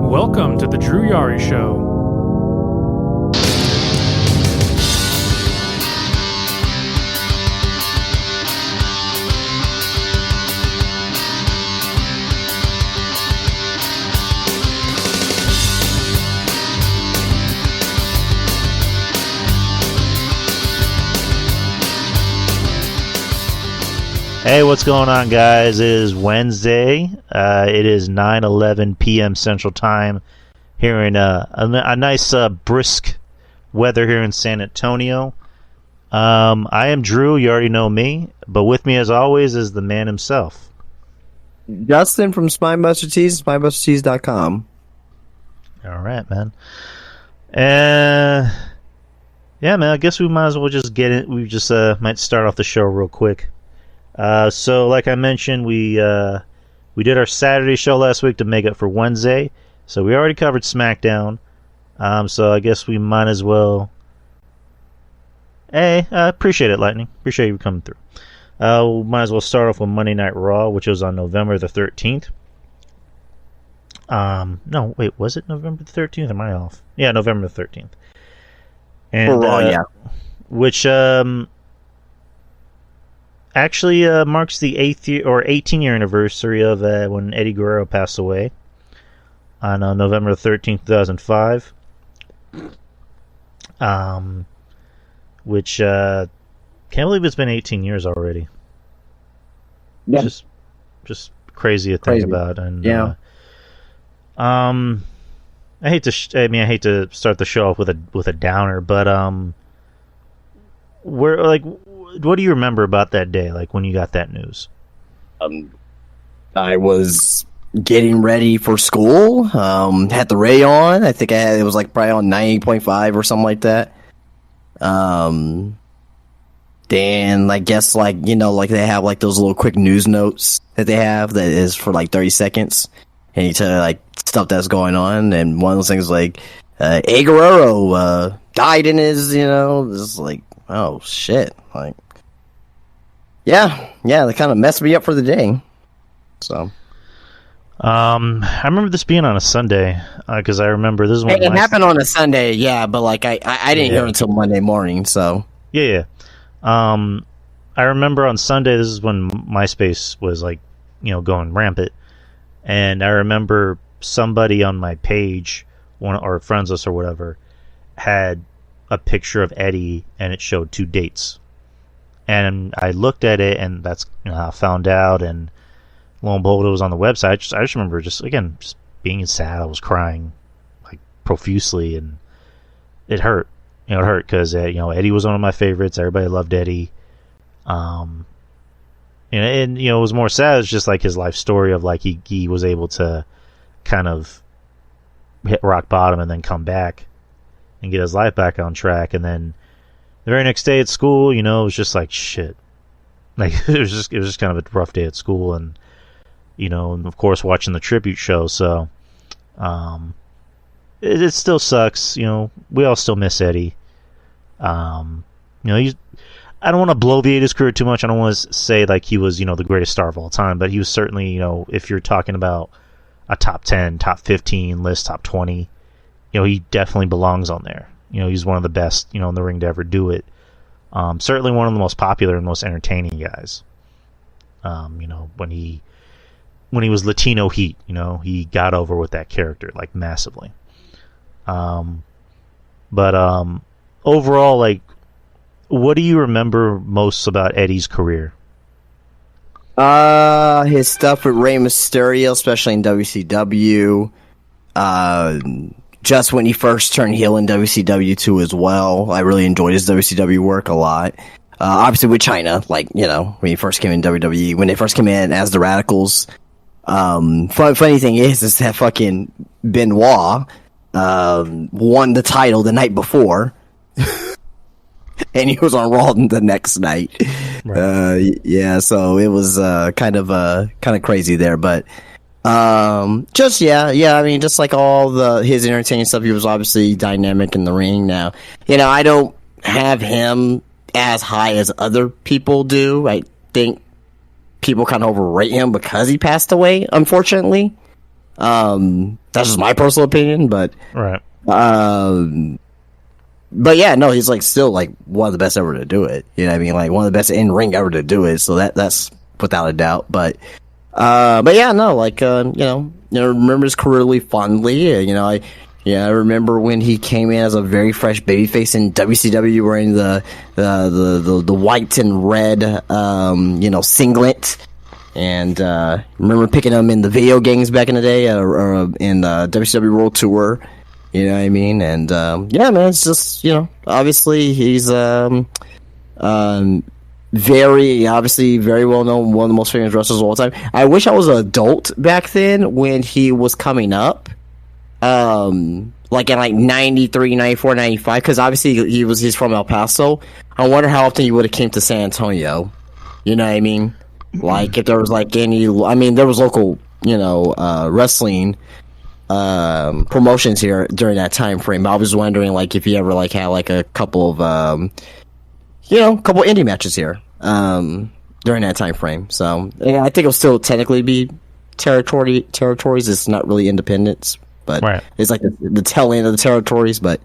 Welcome to the Drew Yari Show. Hey, what's going on, guys? It is Wednesday. It is 9:11 p.m. Central Time here in a nice brisk weather here in San Antonio. I am Drew. You already know me. But with me, as always, is the man himself. Justin from Spinebuster Tees, SpinebusterTees.com. All right, man. Yeah, man, I guess we might as well just get it. We just might start off the show real quick. So, like I mentioned, we did our Saturday show last week to make up for Wednesday. So we already covered SmackDown. So I guess we might as well. Hey, appreciate it, Lightning. Appreciate you coming through. We might as well start off with Monday Night Raw, which was on November the 13th. No, wait, was it November the 13th? Am I off? Yeah, November the 13th. And for Raw, yeah. Which actually marks the 18-year anniversary of when Eddie Guerrero passed away on November 13th, 2005. Which can't believe it's been 18 years already. Yeah. Just crazy to think about. And yeah. I hate to start the show off with a downer, but what do you remember about that day, like when you got that news? I was getting ready for school. Had the Ray on. I think it was like probably on 90.5 or something like that. Then I guess like they have like those little quick news notes that they have that is for like 30 seconds, and you tell like stuff that's going on. And one of those things like Eddie Guerrero died in his just like, oh shit, like. Yeah, they kind of messed me up for the day. So, I remember this being on a Sunday because I remember this one. It happened on a Sunday, yeah, but like I didn't hear it until Monday morning. So yeah. I remember on Sunday. This is when MySpace was like going rampant, and I remember somebody on my page, one or friends list or whatever, had a picture of Eddie, and it showed two dates. And I looked at it, and that's how I found out. And lo and behold, it was on the website. I just remember just being sad. I was crying like profusely, and it hurt. It hurt because Eddie was one of my favorites. Everybody loved Eddie. And it was more sad. It's just like his life story of like he was able to kind of hit rock bottom and then come back and get his life back on track, and then. The very next day at school, it was just like shit. Like it was just kind of a rough day at school, and and of course watching the tribute show. So, it still sucks. We all still miss Eddie. I don't want to bloviate his career too much. I don't want to say like he was the greatest star of all time, but he was certainly if you're talking about a top 10, top 15 list, top 20, he definitely belongs on there. He's one of the best, in the ring to ever do it. Certainly one of the most popular and most entertaining guys. When he was Latino Heat, he got over with that character, like, massively. But overall, like, what do you remember most about Eddie's career? His stuff with Rey Mysterio, especially in WCW. Just when he first turned heel in WCW too as well. I really enjoyed his WCW work a lot. Obviously with China, like, when he first came in WWE, when they first came in as the Radicals. Funny thing is that fucking Benoit won the title the night before. And he was on Raw the next night. Right. Yeah, so it was kind of crazy there, but I mean, just like all his entertaining stuff, he was obviously dynamic in the ring. Now, I don't have him as high as other people do. I think people kind of overrate him because he passed away, unfortunately. That's just my personal opinion, but Right. but yeah, no, he's like still like one of the best ever to do it. You know what I mean? Like one of the best in ring ever to do it. So that's without a doubt. But yeah, no, like remember his career really fondly. I remember when he came in as a very fresh babyface in WCW, wearing the white and red singlet. And remember picking him in the video games back in the day, or in WCW World Tour. You know what I mean? And yeah, man, it's just obviously he's very well known, one of the most famous wrestlers of all time. I wish I was an adult back then when he was coming up, like in like 93, 94, 95, because obviously he's from El Paso. I wonder how often he would have came to San Antonio. You know what I mean? Like if there was like there was local wrestling promotions here during that time frame. I was wondering like if he ever like had like a couple of couple indie matches here during that time frame. So yeah, I think it'll still technically be territories. It's not really independents, but right. It's like the tail end of the territories. But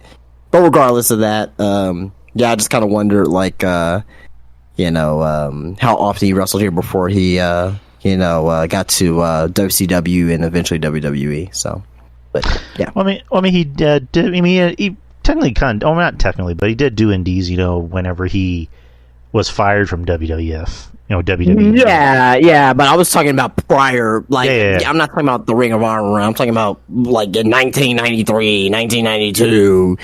regardless of that, yeah, I just kind of wonder like how often he wrestled here before he got to WCW and eventually WWE. So, but yeah. Well, I mean, he did. He technically not technically, but he did do indies. Whenever he was fired from WWF, WWE. Yeah. But I was talking about prior. Like, yeah. I'm not talking about the Ring of Honor. I'm talking about like in 1993, 1992.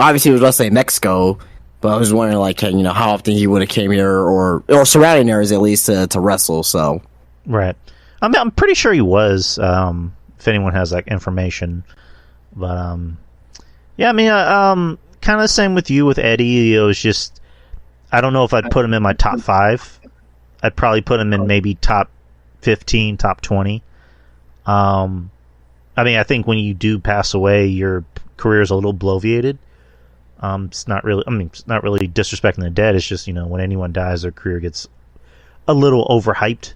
Obviously he was wrestling in Mexico. But I was wondering, like, how often he would have came here, or surrounding areas at least, to wrestle. So, right. I'm pretty sure he was. If anyone has that information, but yeah. I mean, kind of the same with you with Eddie. It was just, I don't know if I'd put him in my top 5. I'd probably put him in maybe top 15, top 20. I mean, I think when you do pass away, your career is a little bloviated. It's not really disrespecting the dead. It's just, when anyone dies, their career gets a little overhyped.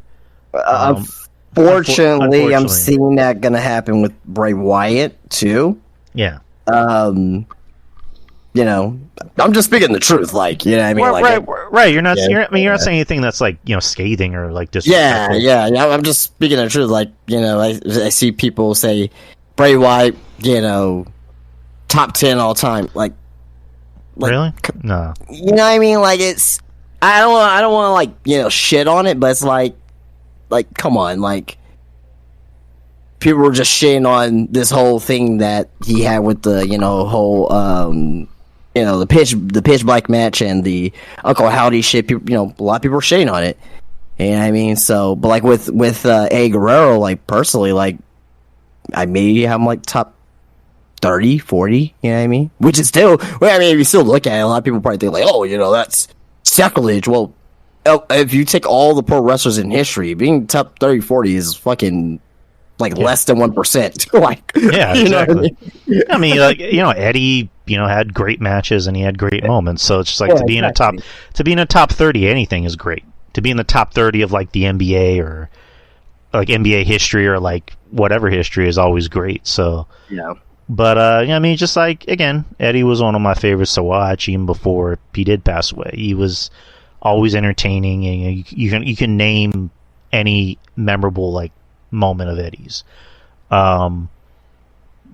Unfortunately, I'm seeing that going to happen with Bray Wyatt, too. Yeah. I'm just speaking the truth. Like, I mean? Right. You're not, you're not saying anything that's like, scathing or like disrespectful. Yeah. I'm just speaking the truth. Like, I see people say Bray Wyatt, top 10 all time. Like, really? No. You know what I mean? Like, it's, I don't want to like, shit on it, but it's like, come on, like, people were just shitting on this whole thing that he had with the, whole, the pitch black match and the Uncle Howdy shit. People, a lot of people were shitting on it. You know what I mean? So, but like with A. Guerrero, like, personally, like, I maybe have him like top 30, 40, you know what I mean? Which is still, if you still look at it, a lot of people probably think like, oh, that's sacrilege. Well, if you take all the pro wrestlers in history, being top 30, 40 is fucking like less than 1%. Like, yeah, exactly. I mean, like, Eddie, had great matches and he had great moments. So it's just like to be in a top 30, anything is great. To be in the top 30 of like the NBA or like NBA history or like whatever history is always great. So yeah. But I mean, just like, again, Eddie was one of my favorites to watch even before he did pass away. He was always entertaining, and you can name any memorable like moment of Eddie's. But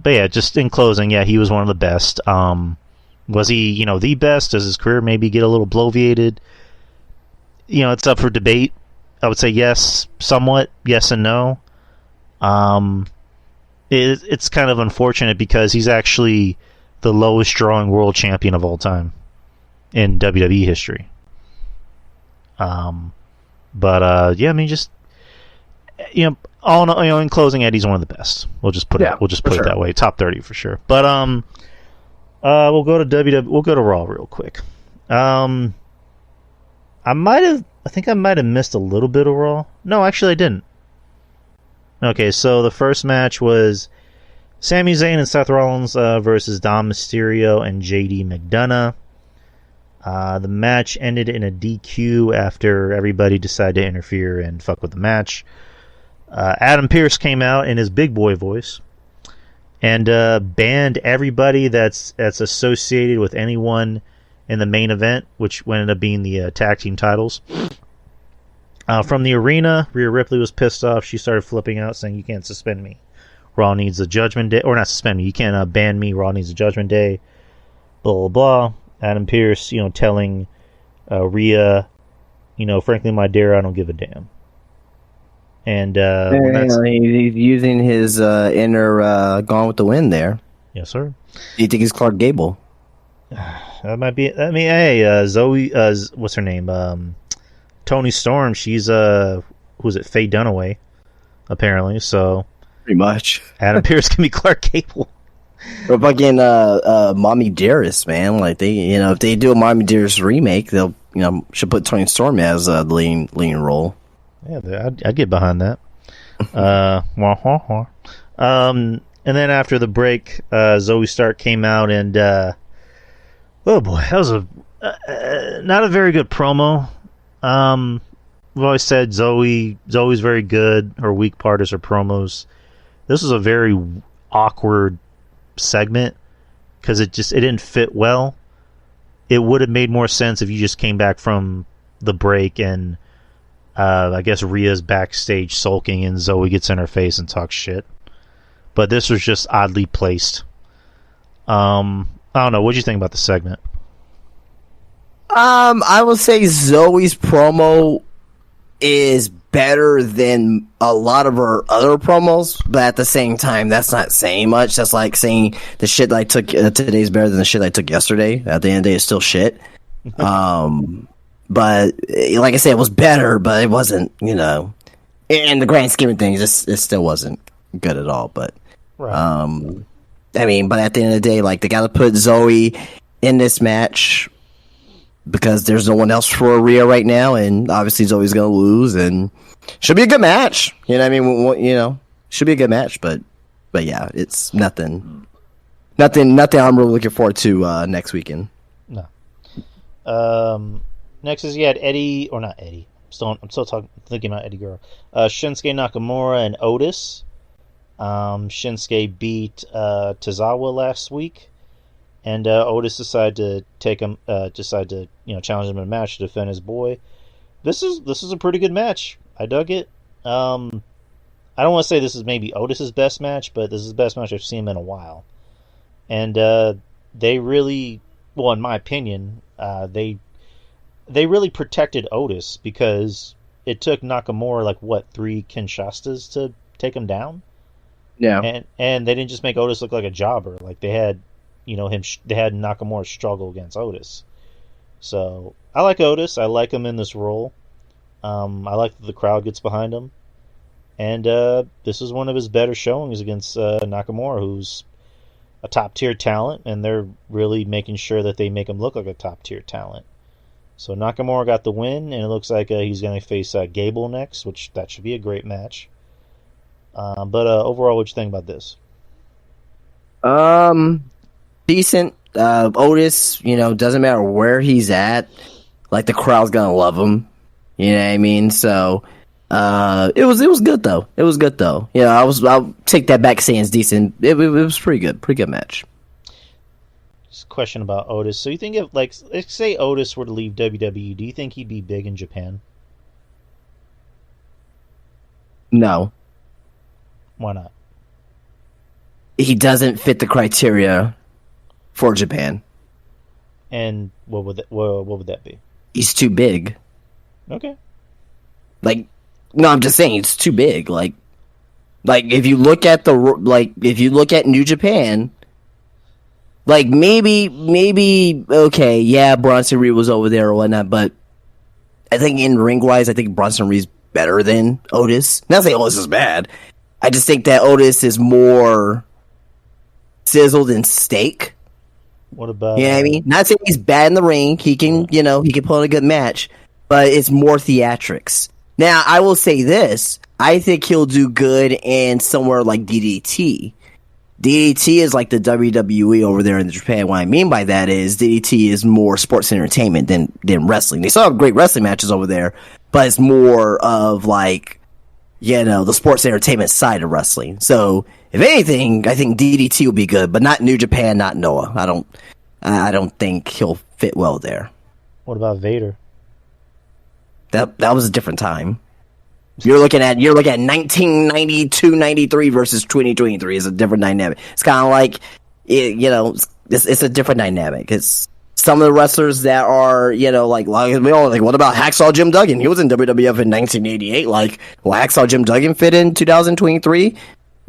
yeah, just in closing, yeah, he was one of the best. Was he, the best? Does his career maybe get a little bloviated? It's up for debate. I would say yes, somewhat, yes and no. It's kind of unfortunate because he's actually the lowest drawing world champion of all time in WWE history. But yeah, I mean, just all in closing, Eddie's one of the best. We'll just put it that way, top 30 for sure. But we'll go to WWE. We'll go to Raw real quick. I think I might have missed a little bit of Raw. No, actually, I didn't. Okay, so the first match was Sami Zayn and Seth Rollins versus Dom Mysterio and JD McDonough. The match ended in a DQ after everybody decided to interfere and fuck with the match. Adam Pearce came out in his big boy voice and banned everybody that's associated with anyone in the main event, which ended up being the tag team titles. From the arena, Rhea Ripley was pissed off. She started flipping out, saying, "You can't suspend me. Raw needs a Judgment Day." Or not suspend me. You can't ban me. Raw needs a Judgment Day. Blah, blah, blah. Adam Pearce, telling Rhea, frankly, my dear, I don't give a damn. And he's using his inner Gone with the Wind there. Yes, sir. Do you think he's Clark Gable? That might be. I mean, hey, Zoe. What's her name? Tony Storm. She's who's it? Faye Dunaway, apparently. So pretty much. Adam Pearce can be Clark Gable. Or fucking Mommy Dearest, man. Like they, if they do a Mommy Dearest remake, they'll, should put Tony Storm as the leading role. Yeah, I'd get behind that. And then after the break, Zoe Stark came out and oh boy, that was not a very good promo. We've always said Zoe's very good. Her weak part is her promos. This was a very awkward segment because it didn't fit well. It would have made more sense if you just came back from the break and I guess Rhea's backstage sulking and Zoe gets in her face and talks shit. But this was just oddly placed. I don't know. What do you think about the segment? I would say Zoe's promo is better than a lot of her other promos, but at the same time, that's not saying much. That's like saying the shit that I took today's better than the shit I took yesterday. At the end of the day, it's still shit. But like I said, it was better, but it wasn't, in the grand scheme of things, it still wasn't good at all. But, right. I mean, but at the end of the day, like, they got to put Zoe in this match because there's no one else for Rhea right now, and obviously Zoe's going to lose, and should be a good match. You know what I mean? Should be a good match, but yeah, it's nothing I'm really looking forward to next weekend. No. Next is you had Eddie, or not Eddie. I'm still thinking about Eddie Guerrero. Shinsuke Nakamura and Otis. Shinsuke beat Tozawa last week, and Otis decided to challenge him in a match to defend his boy. This is a pretty good match. I dug it. I don't want to say this is maybe Otis's best match, but this is the best match I've seen him in a while. And they really, well, in my opinion, they really protected Otis because it took Nakamura 3 Kinshasas to take him down. Yeah, and they didn't just make Otis look like a jobber. Like they had, they had Nakamura struggle against Otis. So I like Otis. I like him in this role. I like that the crowd gets behind him, and this is one of his better showings against Nakamura, who's a top tier talent, and they're really making sure that they make him look like a top tier talent. So Nakamura got the win, and it looks like he's going to face Gable next, which that should be a great match. But overall, what you think about this? Decent. Otis, doesn't matter where he's at, like the crowd's gonna love him. You know what I mean? So, it was good though. It was good though. I'll take that back saying it's decent. It was pretty good match. Just a question about Otis. So you think if, let's say Otis were to leave WWE, do you think he'd be big in Japan? No. Why not? He doesn't fit the criteria for Japan. And what would that be? He's too big. Okay. No, I'm just saying it's too big. Like if you look at New Japan, maybe okay, yeah, Bronson Reed was over there or whatnot, but I think in ring wise, I think Bronson Reed's better than Otis. Not saying Otis is bad. I just think that Otis is more sizzled in steak. What about? You know what I mean? Not saying he's bad in the ring. He can, he can put on a good match, but it's more theatrics. Now, I will say this: I think he'll do good in somewhere like DDT. DDT is like the WWE over there in Japan. What I mean by that is DDT is more sports entertainment than wrestling. They still have great wrestling matches over there, but it's more of the sports entertainment side of wrestling. So, if anything, I think DDT will be good, but not New Japan, not Noah. I don't think he'll fit well there. What about Vader? That was a different time. You're looking at 1992, 93 versus 2023 is a different dynamic. It's kind of like, it's a different dynamic. It's some of the wrestlers that are, what about Hacksaw Jim Duggan? He was in WWF in 1988. Like, will Hacksaw Jim Duggan fit in 2023?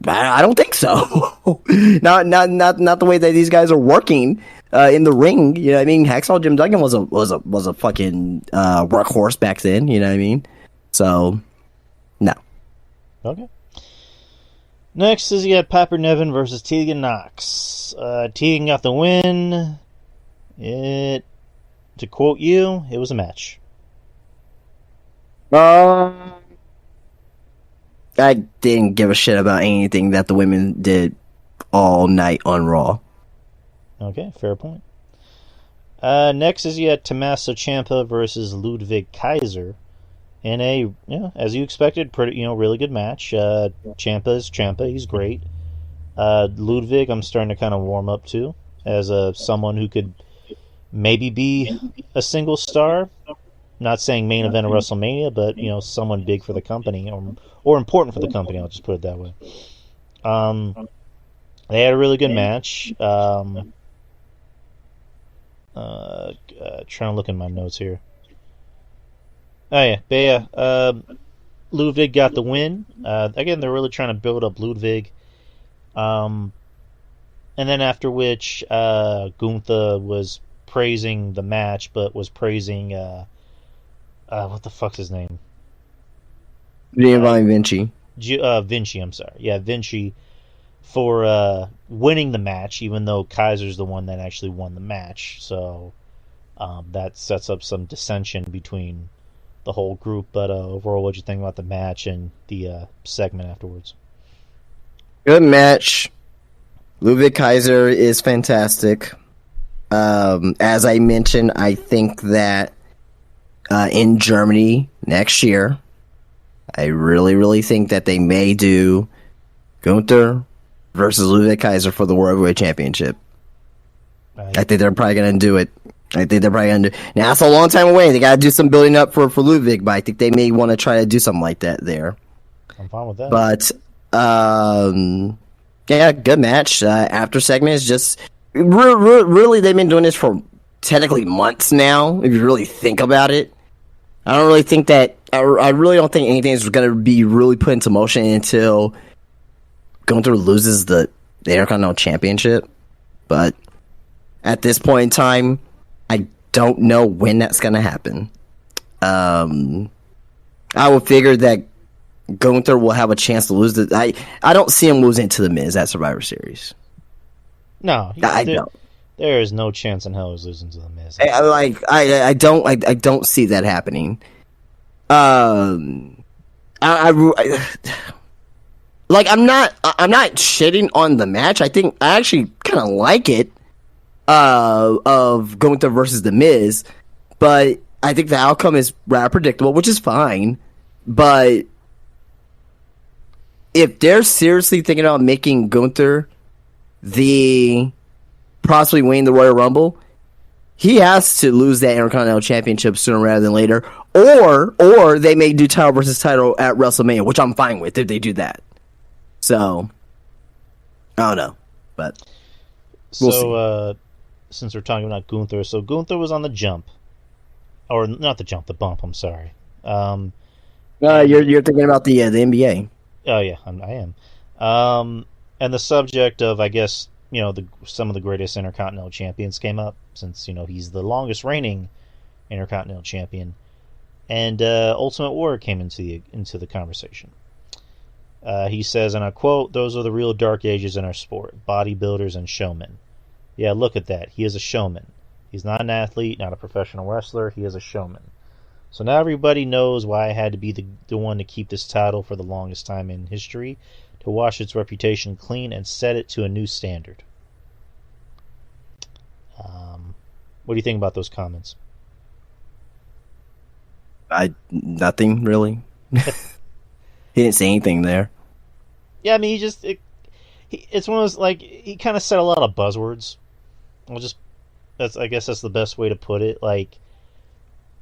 I don't think so. not the way that these guys are working in the ring. You know what I mean? Hacksaw Jim Duggan was a fucking workhorse back then. You know what I mean? So, no. Okay. Next is you got Piper Niven versus Tegan Knox. Tegan got the win. To quote you, it was a match. I didn't give a shit about anything that the women did all night on Raw. Okay, fair point. Next is you had Tommaso Ciampa versus Ludwig Kaiser in a, as you expected, pretty, really good match. Ciampa is Ciampa, he's great. Ludwig, I'm starting to kind of warm up to as someone who could maybe be a single star. Not saying main event of WrestleMania, but someone big for the company or important for the company. I'll just put it that way. They had a really good match. Trying to look in my notes here. Oh yeah, but yeah. Ludwig got the win. Again, they're really trying to build up Ludwig. And then after which, Gunther was praising the match, but was praising what the fuck's his name? Giovanni Vinci. Vinci, I'm sorry. Yeah, Vinci for winning the match, even though Kaiser's the one that actually won the match. So that sets up some dissension between the whole group. But overall, what'd you think about the match and the segment afterwards? Good match. Ludwig Kaiser is fantastic. As I mentioned, I think that in Germany next year, I really, really think that they may do Gunther versus Ludwig Kaiser for the World Heavyweight Championship. I think they're probably going to do it. Now, that's a long time away. They got to do some building up for Ludwig, but I think they may want to try to do something like that there. I'm fine with that. But, yeah, good match. After segment is just... Really, they've been doing this for technically months now, if you really think about it. I don't really think that... I really don't think anything's going to be really put into motion until Gunther loses the Intercontinental Championship. But at this point in time, I don't know when that's going to happen. I would figure that Gunther will have a chance to lose it. I don't see him losing to The Miz at Survivor Series. No, I don't. There is no chance in hell he's losing to The Miz. I don't see that happening. I'm not shitting on the match. I think I actually kind of like it. Of Gunther versus The Miz, but I think the outcome is rather predictable, which is fine. But if they're seriously thinking about making Gunther the possibly winning the Royal Rumble, he has to lose that Intercontinental Championship sooner rather than later, or they may do title versus title at WrestleMania, which I'm fine with if they do that. So I don't know, but we'll see. Since we're talking about Gunther, so Gunther was on the jump, or not the jump, the bump. I'm sorry. You're thinking about the NBA. Oh yeah, I am. And the subject of, I guess, some of the greatest Intercontinental champions came up, since he's the longest reigning Intercontinental champion, and Ultimate Warrior came into the conversation. He says, and I quote, "Those are the real dark ages in our sport: bodybuilders and showmen." Yeah, look at that. He is a showman. He's not an athlete, not a professional wrestler. He is a showman. So now everybody knows why I had to be the one to keep this title for the longest time in history, to wash its reputation clean and set it to a new standard. What do you think about those comments? Nothing really. He didn't say anything there. Yeah, I mean, it's one of those, like, he kind of said a lot of buzzwords. I guess that's the best way to put it. Like,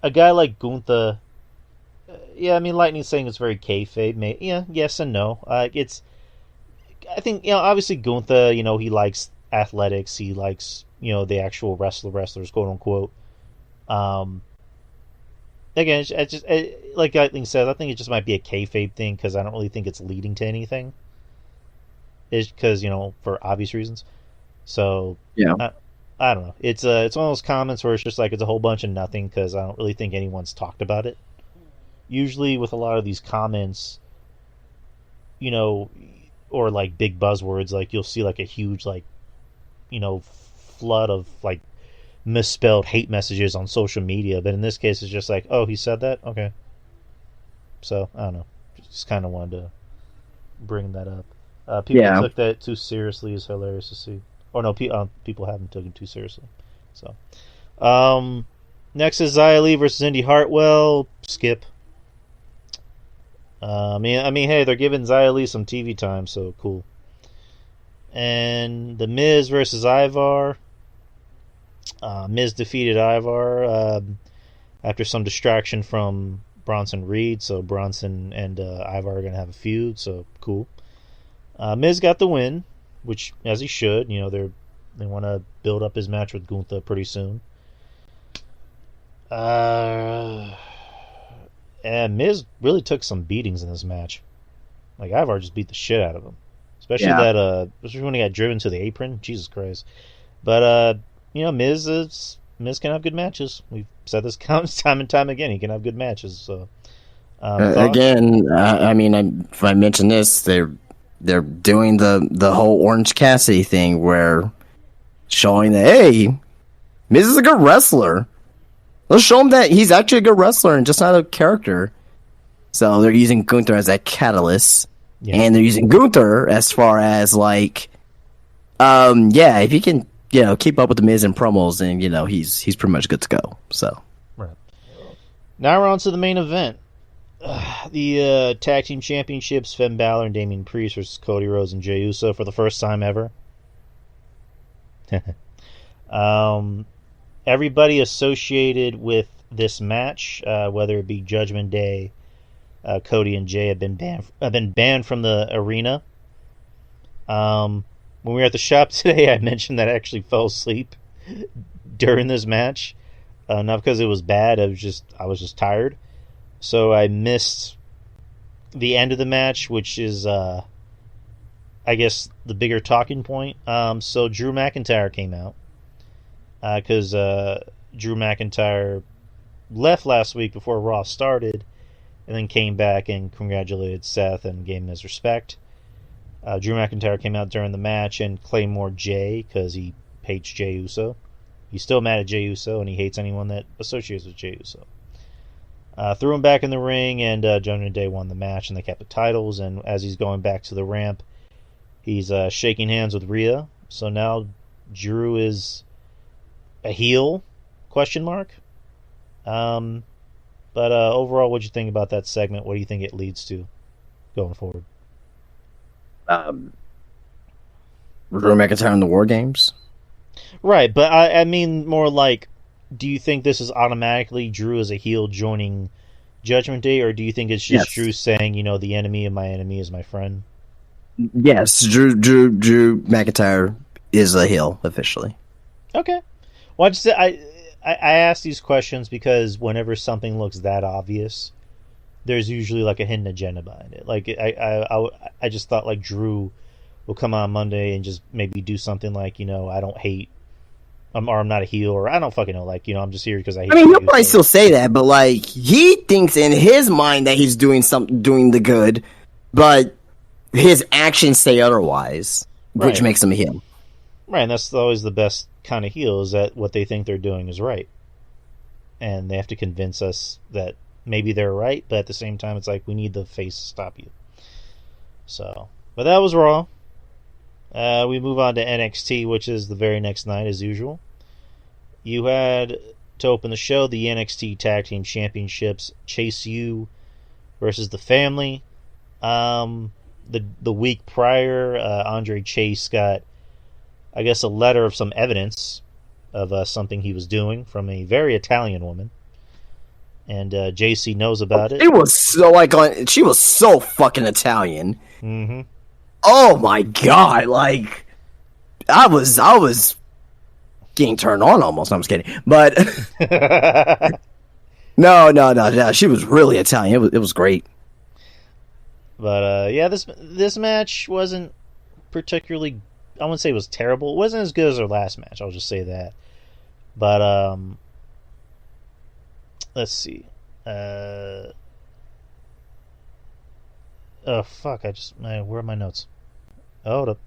a guy like Gunther, yeah, I mean, Lightning's saying it's very kayfabe. Yeah, yes and no. I think, obviously Gunther, he likes athletics. He likes, the actual wrestlers, quote unquote. Again, like Lightning says, I think it just might be a kayfabe thing because I don't really think it's leading to anything. It's because, for obvious reasons. So, yeah, I don't know. It's one of those comments where it's just like it's a whole bunch of nothing because I don't really think anyone's talked about it. Usually with a lot of these comments, or like big buzzwords, like you'll see like a huge flood of like misspelled hate messages on social media. But in this case, it's just like, oh, he said that? Okay. So, I don't know. Just kind of wanted to bring that up. People took that too seriously is hilarious to see. Or no, people haven't taken it too seriously. So, next is Xia Li versus Indy Hartwell. Skip. I mean, hey, they're giving Xia Li some TV time, so cool. And The Miz versus Ivar. Miz defeated Ivar after some distraction from Bronson Reed, so Bronson and Ivar are going to have a feud, so cool. Miz got the win, which, as he should, they want to build up his match with Gunther pretty soon. And Miz really took some beatings in this match. Like, Ivar just beat the shit out of him. Especially when he got driven to the apron. Jesus Christ. But, Miz can have good matches. We've said this time and time again. He can have good matches. So, again, if I mention this, they're doing the whole Orange Cassidy thing where showing that, hey, Miz is a good wrestler. Let's show him that he's actually a good wrestler and just not a character. So they're using Gunther as a catalyst. Yeah. And they're using Gunther as far as like, if he can, keep up with the Miz in promos, then, he's pretty much good to go. So, right. Now we're on to the main event. The Tag Team Championships, Finn Balor and Damian Priest versus Cody Rhodes and Jey Uso for the first time ever. Everybody associated with this match, whether it be Judgment Day, Cody and Jey have been banned from the arena. When we were at the shop today, I mentioned that I actually fell asleep during this match. Not because it was bad, I was just tired. So I missed the end of the match, which is, I guess, the bigger talking point. So Drew McIntyre came out. Because Drew McIntyre left last week before Raw started, and then came back and congratulated Seth and gave him his respect. Drew McIntyre came out during the match and claimed more Jey because he hates Jey Uso. He's still mad at Jey Uso, and he hates anyone that associates with Jey Uso. Threw him back in the ring, and Judgment Day won the match, and they kept the titles. And as he's going back to the ramp, he's shaking hands with Rhea. So now Drew is a heel? ? But overall, what'd you think about that segment? What do you think it leads to going forward? Drew McIntyre in the War Games? Right, but I mean more like, do you think this is automatically Drew as a heel joining Judgment Day, or do you think it's just Drew saying, the enemy of my enemy is my friend? Yes, Drew McIntyre is a heel officially. Okay. Well, I ask these questions because whenever something looks that obvious, there's usually like a hidden agenda behind it. Like I just thought like Drew will come on Monday and just maybe do something like, I don't hate, or I'm not a heel, or I don't fucking know. Like, I'm just here because I hate. I mean, he'll probably still say that, but like he thinks in his mind that he's doing the good, but his actions say otherwise, which makes him a heel. Right, and that's always the best kind of heel, is that what they think they're doing is right. And they have to convince us that maybe they're right, but at the same time, it's like, we need the face to stop you. So, but that was Raw. We move on to NXT, which is the very next night, as usual. You had, to open the show, the NXT Tag Team Championships, Chase U versus The Family. The week prior, Andre Chase got, I guess, a letter of some evidence of something he was doing from a very Italian woman, and JC knows about it. She was so she was so fucking Italian. Mm-hmm. Oh my god! Like, I was getting turned on almost. No, I'm just kidding, but no. She was really Italian. It was great. But this match wasn't particularly. I wouldn't say it was terrible. It wasn't as good as her last match. I'll just say that. But let's see. Oh fuck! Where are my notes? Hold up.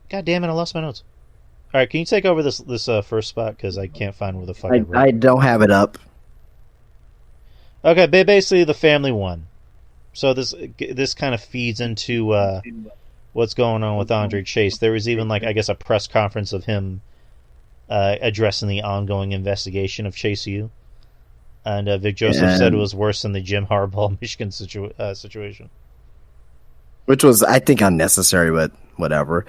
God damn it! I lost my notes. All right, can you take over this first spot because I can't find where the fuck I don't have it up. Okay, basically the family won. So this kind of feeds into what's going on with Andre Chase. There was even, like, I guess, a press conference of him addressing the ongoing investigation of Chase U. And Vic Joseph said it was worse than the Jim Harbaugh Michigan situation. Which was, I think, unnecessary, but whatever.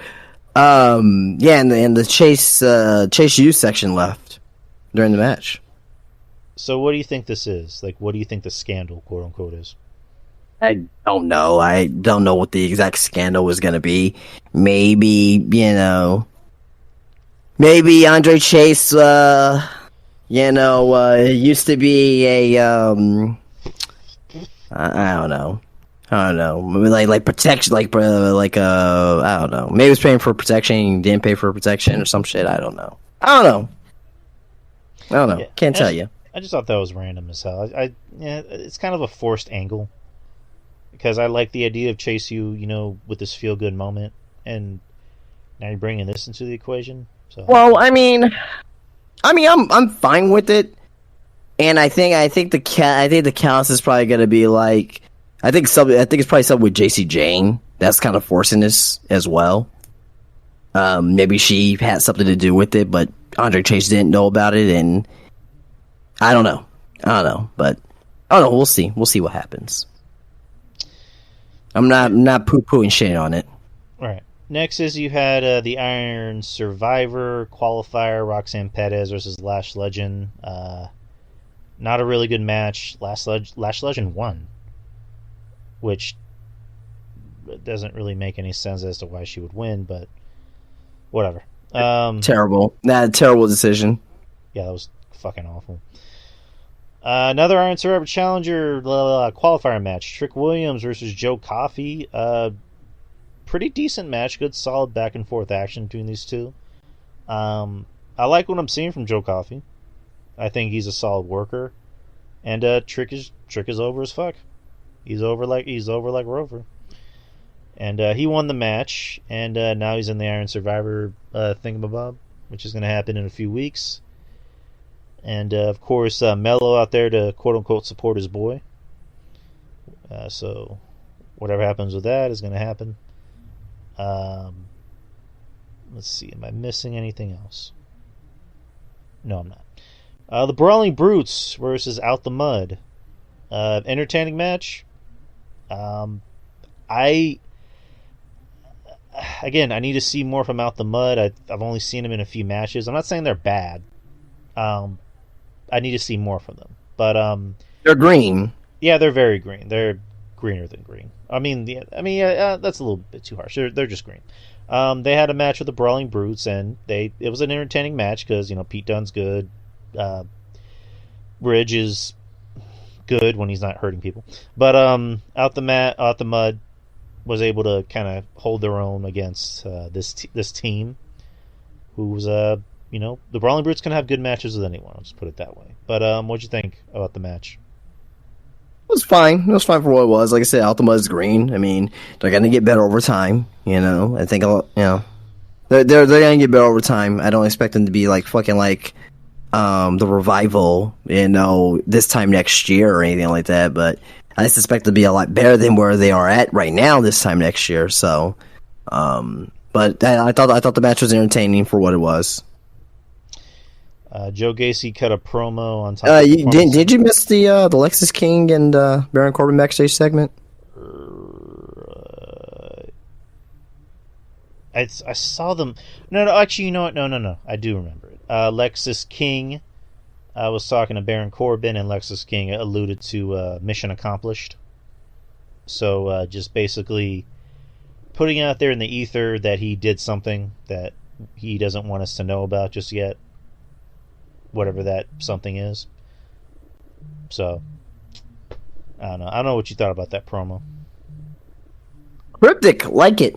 And the Chase U section left during the match. So what do you think this is? Like, what do you think the scandal, quote unquote, is? I don't know. I don't know what the exact scandal was going to be. Maybe Andre Chase, used to be a, I don't know. Like protection, I don't know. Maybe he was paying for protection, and didn't pay for protection or some shit. I don't know. Yeah, can't tell you. I just thought that was random as hell. It's kind of a forced angle because I like the idea of Chase U, with this feel good moment, and now you're bringing this into the equation. So. Well, I mean, I'm fine with it, and I think the callus is probably gonna be like, I think it's probably something with JC Jane that's kind of forcing this as well. Maybe she had something to do with it, but Andre Chase didn't know about it, and I don't know, but I don't know. We'll see what happens. I'm not poo-pooing shit on it. All right. Next is you had the Iron Survivor qualifier, Roxanne Perez versus Lash Legend. Not a really good match. Lash Legend won, which doesn't really make any sense as to why she would win, but whatever. Terrible. Terrible decision. Yeah, that was fucking awful. Another Iron Survivor Challenger qualifier match. Trick Williams versus Joe Coffey. Pretty decent match. Good, solid back and forth action between these two. I like what I'm seeing from Joe Coffey. I think he's a solid worker. And Trick is over as fuck. He's over like Rover. And he won the match. And now he's in the Iron Survivor thingamabob, which is going to happen in a few weeks. And, of course, Mello out there to, quote-unquote, support his boy. So, whatever happens with that is going to happen. Let's see. Am I missing anything else? No, I'm not. The Brawling Brutes versus Out the Mud. Entertaining match. I need to see more from Out the Mud. I've only seen them in a few matches. I'm not saying they're bad. I need to see more from them. But they're green. Yeah, they're very green. They're greener than green. That's a little bit too harsh. They're just green. They had a match with the Brawling Brutes, and it was an entertaining match because Pete Dunne's good. Ridge is good when he's not hurting people. But Out the Mud was able to kind of hold their own against this team, who's the Brawling Brutes can have good matches with anyone. I'll just put it that way. But what'd you think about the match? It was fine. It was fine for what it was. Like I said, Out the Mud's green. I mean, they're gonna get better over time. I think they're gonna get better over time. I don't expect them to be like fucking like the Revival, this time next year or anything like that. But I suspect to be a lot better than where they are at right now this time next year. So, but I thought the match was entertaining for what it was. Joe Gacy cut a promo on top. Did you miss the Lexus King and Baron Corbin backstage segment? I saw them. No, actually, you know what? No. I do remember it. Lexus King was talking to Baron Corbin, and Lexus King alluded to mission accomplished. So just basically putting out there in the ether that he did something that he doesn't want us to know about just yet. Whatever that something is. So, I don't know. I don't know what you thought about that promo. Cryptic, like it.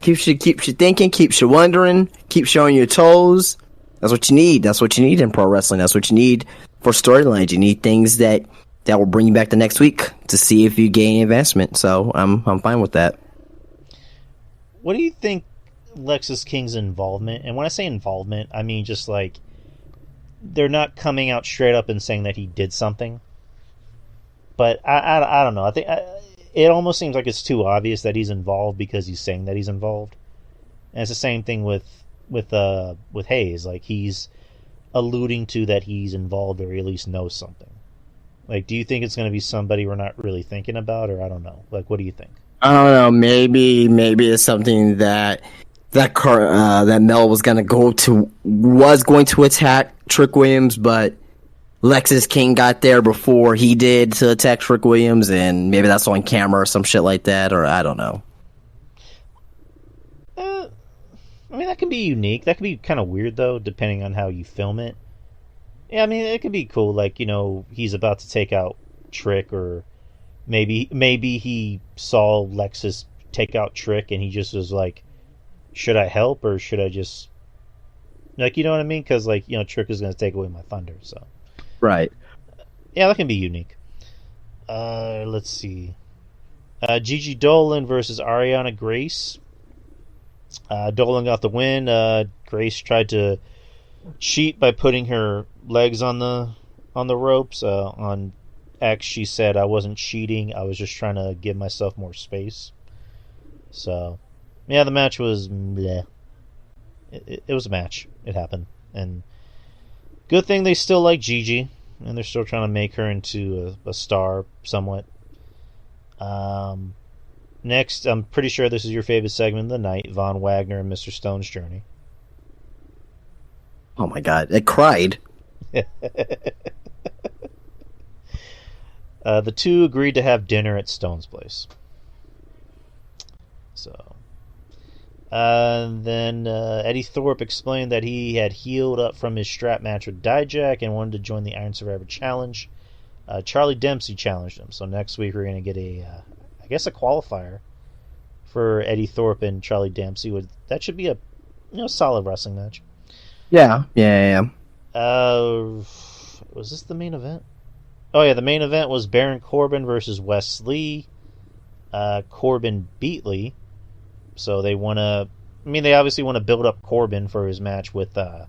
Keeps you thinking, keeps you wondering, keeps you on your toes. That's what you need. That's what you need in pro wrestling. That's what you need for storylines. You need things that will bring you back the next week to see if you gain advancement. So I'm fine with that. What do you think Lexus King's involvement? And when I say involvement, I mean just like they're not coming out straight up and saying that he did something. But I don't know. I think it almost seems like it's too obvious that he's involved because he's saying that he's involved. And it's the same thing with Hayes. Like he's alluding to that he's involved or at least knows something. Like, do you think it's going to be somebody we're not really thinking about, or I don't know? Like, what do you think? I don't know. Maybe it's something that Mel was going to attack Trick Williams, but Lexus King got there before he did to attack Trick Williams, and maybe that's on camera or some shit like that, or I don't know. I mean, that can be unique. That could be kind of weird, though, depending on how you film it. Yeah, I mean, it could be cool. Like, you know, he's about to take out Trick, or maybe he saw Lexus take out Trick, and he just was like, should I help, or should I just... Like, you know what I mean? Because, like, you know, Trick is going to take away my thunder, so... Right. Yeah, that can be unique. Let's see. Gigi Dolan versus Ariana Grace. Dolan got the win. Grace tried to cheat by putting her legs on the ropes. On X, she said, "I wasn't cheating. I was just trying to give myself more space." So, yeah, the match was bleh. It was a match. It happened, and good thing they still like Gigi, and they're still trying to make her into a star somewhat. Next, I'm pretty sure this is your favorite segment of the night, Von Wagner and Mr. Stone's journey. Oh my god, I cried. The two agreed to have dinner at Stone's place. So, then Eddie Thorpe explained that he had healed up from his strap match with Dijak and wanted to join the Iron Survivor Challenge. Charlie Dempsey challenged him, so next week we're going to get a qualifier for Eddie Thorpe and Charlie Dempsey. That should be a solid wrestling match. Yeah. Was this the main event? Oh yeah, the main event was Baron Corbin versus Wes Lee. Corbin beat Lee, so they want to. I mean, they obviously want to build up Corbin for his match with Dragunov,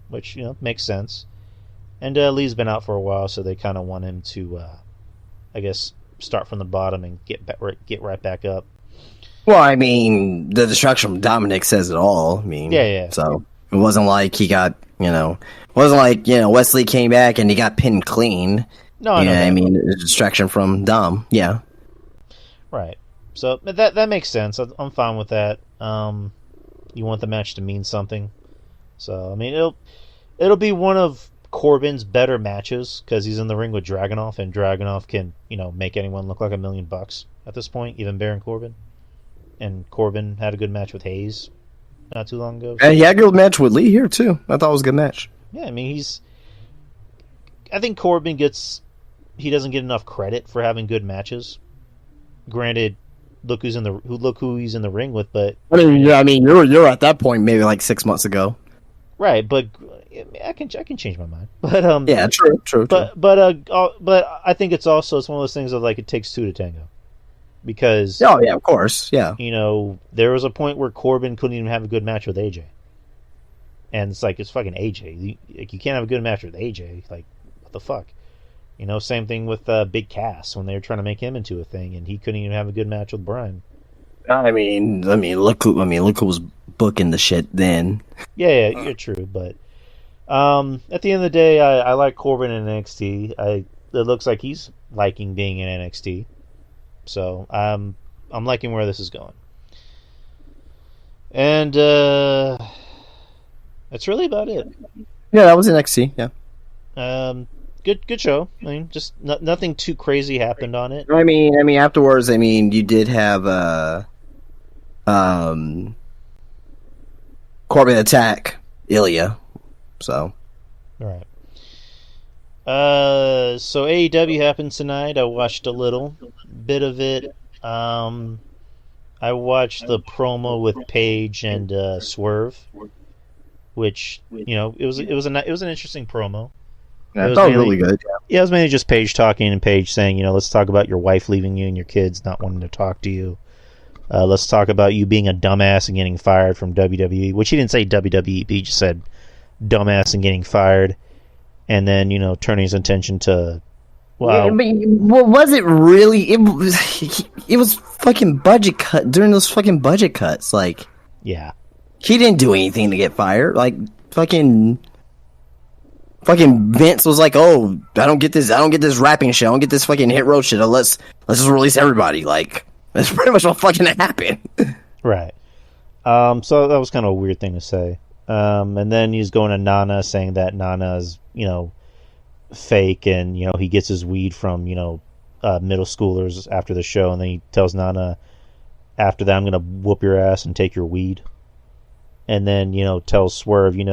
which makes sense. And Lee's been out for a while, so they kind of want him to, I guess, start from the bottom and get right back up. Well, I mean, the destruction from Dominic says it all. I mean, yeah. So it wasn't like he got, Wesley came back and he got pinned clean. No, I know that. I mean, the distraction from Dom. Yeah. Right. So that makes sense. I'm fine with that. You want the match to mean something, so I mean it'll be one of Corbin's better matches because he's in the ring with Dragunov, and Dragunov can make anyone look like $1 million at this point, even Baron Corbin. And Corbin had a good match with Hayes not too long ago. And he had a good match with Lee here too. I thought it was a good match. Yeah, I mean I think Corbin he doesn't get enough credit for having good matches. Granted, look who he's in the ring with, but I mean, you're at that point maybe like 6 months ago. Right, but I can change my mind. But yeah, true. But I think it's one of those things of like it takes two to tango. Because oh yeah, of course, yeah. There was a point where Corbin couldn't even have a good match with AJ, and it's fucking AJ. You can't have a good match with AJ. Like, what the fuck? Same thing with Big Cass when they were trying to make him into a thing, and he couldn't even have a good match with Bryan. Look who was booking the shit then. Yeah, you're true, but at the end of the day, I like Corbin in NXT. It looks like he's liking being in NXT, so I'm liking where this is going. And that's really about it. Yeah, that was NXT. Yeah. Good show. I mean, just nothing too crazy happened on it. Afterwards, you did have Corbin attack Ilya. So. All right. So AEW happened tonight. I watched a little bit of it. I watched the promo with Paige and Swerve, which it was an interesting promo. Yeah, it was really good. Yeah, it was mainly just Paige talking and Paige saying, let's talk about your wife leaving you and your kids not wanting to talk to you. Let's talk about you being a dumbass and getting fired from WWE, which he didn't say WWE, but he just said dumbass and getting fired. And then, turning his attention to, wow. Yeah, but was it really? It was fucking budget cut during those fucking budget cuts. Like, yeah, he didn't do anything to get fired. Like, fucking Vince was like, "Oh, I don't get this rapping shit. I don't get this fucking hit road shit. Let's just release everybody." Like, that's pretty much what fucking happened. Right. So that was kind of a weird thing to say. And then he's going to Nana saying that Nana's, fake and, he gets his weed from, middle schoolers after the show. And then he tells Nana, after that, I'm going to whoop your ass and take your weed. And then, tells Swerve, we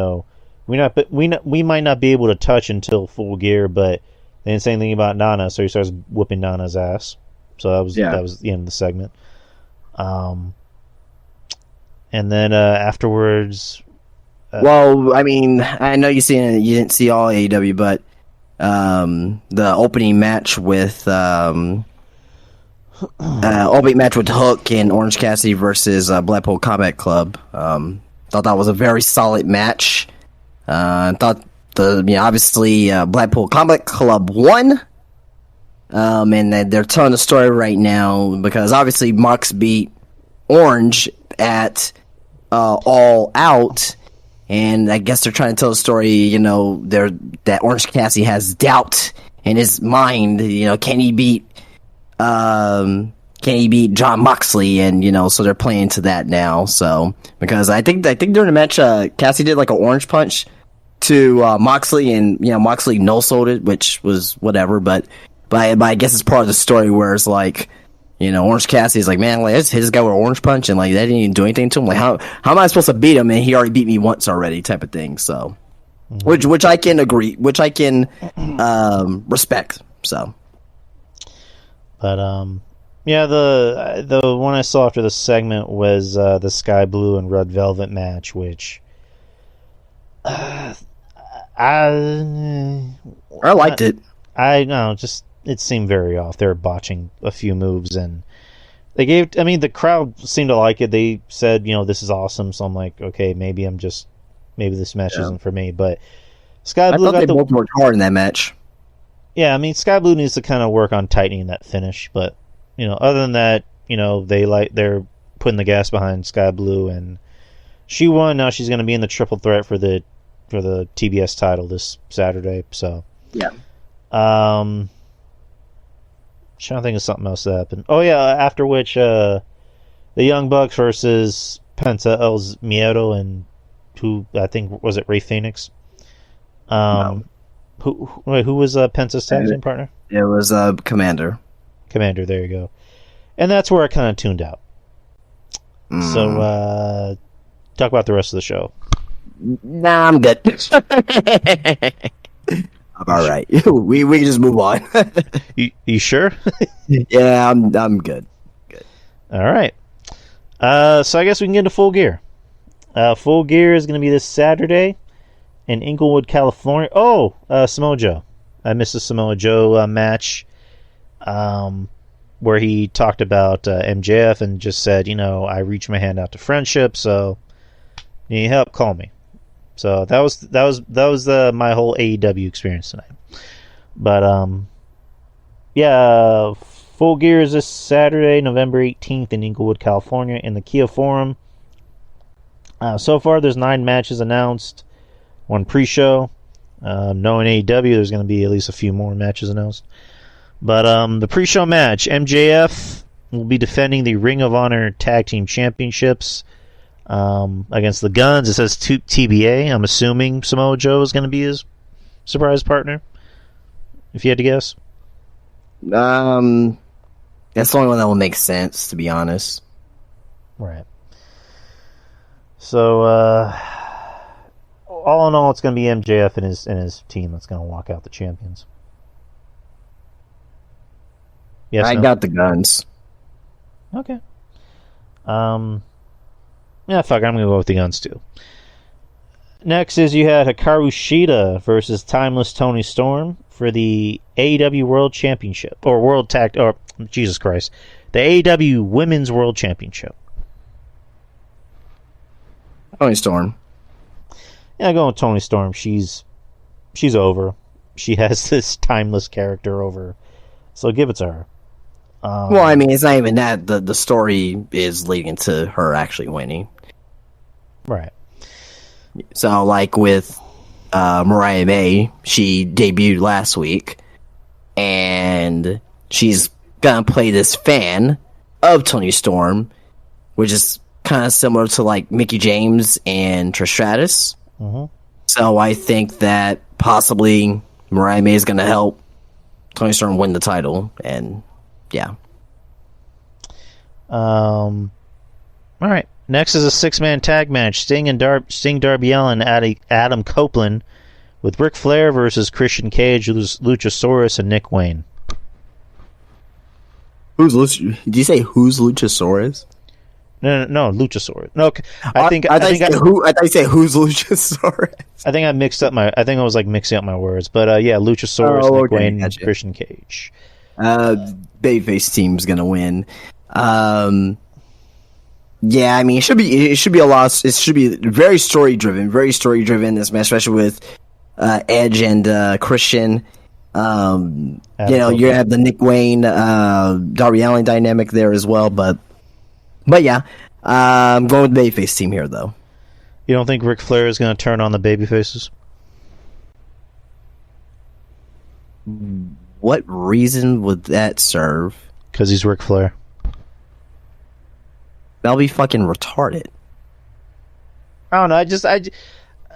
might not be able to touch until Full Gear, but they didn't say anything about Nana, so he starts whooping Nana's ass. So that was the end of the segment. And then afterwards, well, I know you didn't see all AEW, but the opening match with Hook and Orange Cassidy versus Blackpool Combat Club. Thought that was a very solid match. Thought obviously Blackpool Combat Club won. And they're telling the story right now because obviously Mox beat Orange at All Out. And I guess they're trying to tell the story, that Orange Cassidy has doubt in his mind. Can he beat John Moxley? And so they're playing to that now. So because I think during the match, Cassidy did like an orange punch to Moxley, and Moxley no-sold it, which was whatever. But I guess it's part of the story where it's like, Orange Cassidy's like, man, like, let's hit this guy with an orange punch, and like that didn't even do anything to him. Like, how am I supposed to beat him? And he already beat me once already, type of thing. So, which I can agree, which I can respect. So, but the one I saw after the segment was the Sky Blue and Red Velvet match, which I liked it. I know, just it seemed very off. They were botching a few moves, and the crowd seemed to like it. They said, this is awesome. So I'm like, okay, maybe this match isn't for me. But Sky Blue, I thought they both worked hard in that match. Yeah, Sky Blue needs to kind of work on tightening that finish. But other than that, they're putting the gas behind Sky Blue, and she won. Now she's going to be in the triple threat for the TBS title this Saturday. So yeah. Trying to think of something else that happened. Oh yeah, after which the Young Bucks versus Penta El Miedo and who I think was it Rey Fenix. No. Who was Penta's tag team partner? It was Commander. Commander, there you go. And that's where I kind of tuned out. So talk about the rest of the show. Nah, I'm good. I'm all right. We can just move on. You sure? Yeah, I'm good. Good. All right. So I guess we can get into Full Gear. Full Gear is going to be this Saturday in Inglewood, California. Oh, Samoa Joe. I missed the Samoa Joe match where he talked about MJF and just said, I reach my hand out to friendship, so you need help, call me. So that was my whole AEW experience tonight. But Full Gear is this Saturday, November 18th in Inglewood, California, in the Kia Forum. So far, there's 9 matches announced, 1 pre-show. Knowing AEW, there's going to be at least a few more matches announced. But the pre-show match, MJF will be defending the Ring of Honor Tag Team Championships against the Guns. It says TBA. I'm assuming Samoa Joe is going to be his surprise partner, if you had to guess. That's the only one that will make sense, to be honest. Right. So, all in all, it's going to be MJF and his team that's going to walk out the champions. Yes, I got the Guns. Okay. Yeah, fuck, I'm going to go with the Guns, too. Next is you had Hikaru Shida versus Timeless Tony Storm for the AEW World Championship. Or World Tag... Or, Jesus Christ. The AEW Women's World Championship. Tony Storm. Yeah, going with Tony Storm. She's over. She has this timeless character over. So give it to her. Well, I mean, it's not even that. The story is leading to her actually winning. Right. So, like with Mariah May, she debuted last week, and she's gonna play this fan of Tony Storm, which is kind of similar to like Mickie James and Trish Stratus. Mm-hmm. So I think that possibly Mariah May is gonna help Tony Storm win the title, and yeah. All right. Next is a 6-man tag match: Sting Darby Allin, Adam Copeland, with Ric Flair versus Christian Cage, Luchasaurus, and Nick Wayne. Did you say who's Luchasaurus? No, Luchasaurus. No, I think I thought you said who's Luchasaurus. I think I mixed up I think I was like mixing up my words, but yeah, Luchasaurus, Nick Wayne, gotcha. Christian Cage. Babyface team's gonna win. Yeah, I mean, it should be a lot. It should be very story driven. This match, especially with Edge and Christian. You know, you have the Nick Wayne, Darby Allin dynamic there as well. But yeah, I'm going with the babyface team here, though. You don't think Ric Flair is going to turn on the babyfaces? What reason would that serve? Because he's Ric Flair. That'll be fucking retarded. I don't know. I don't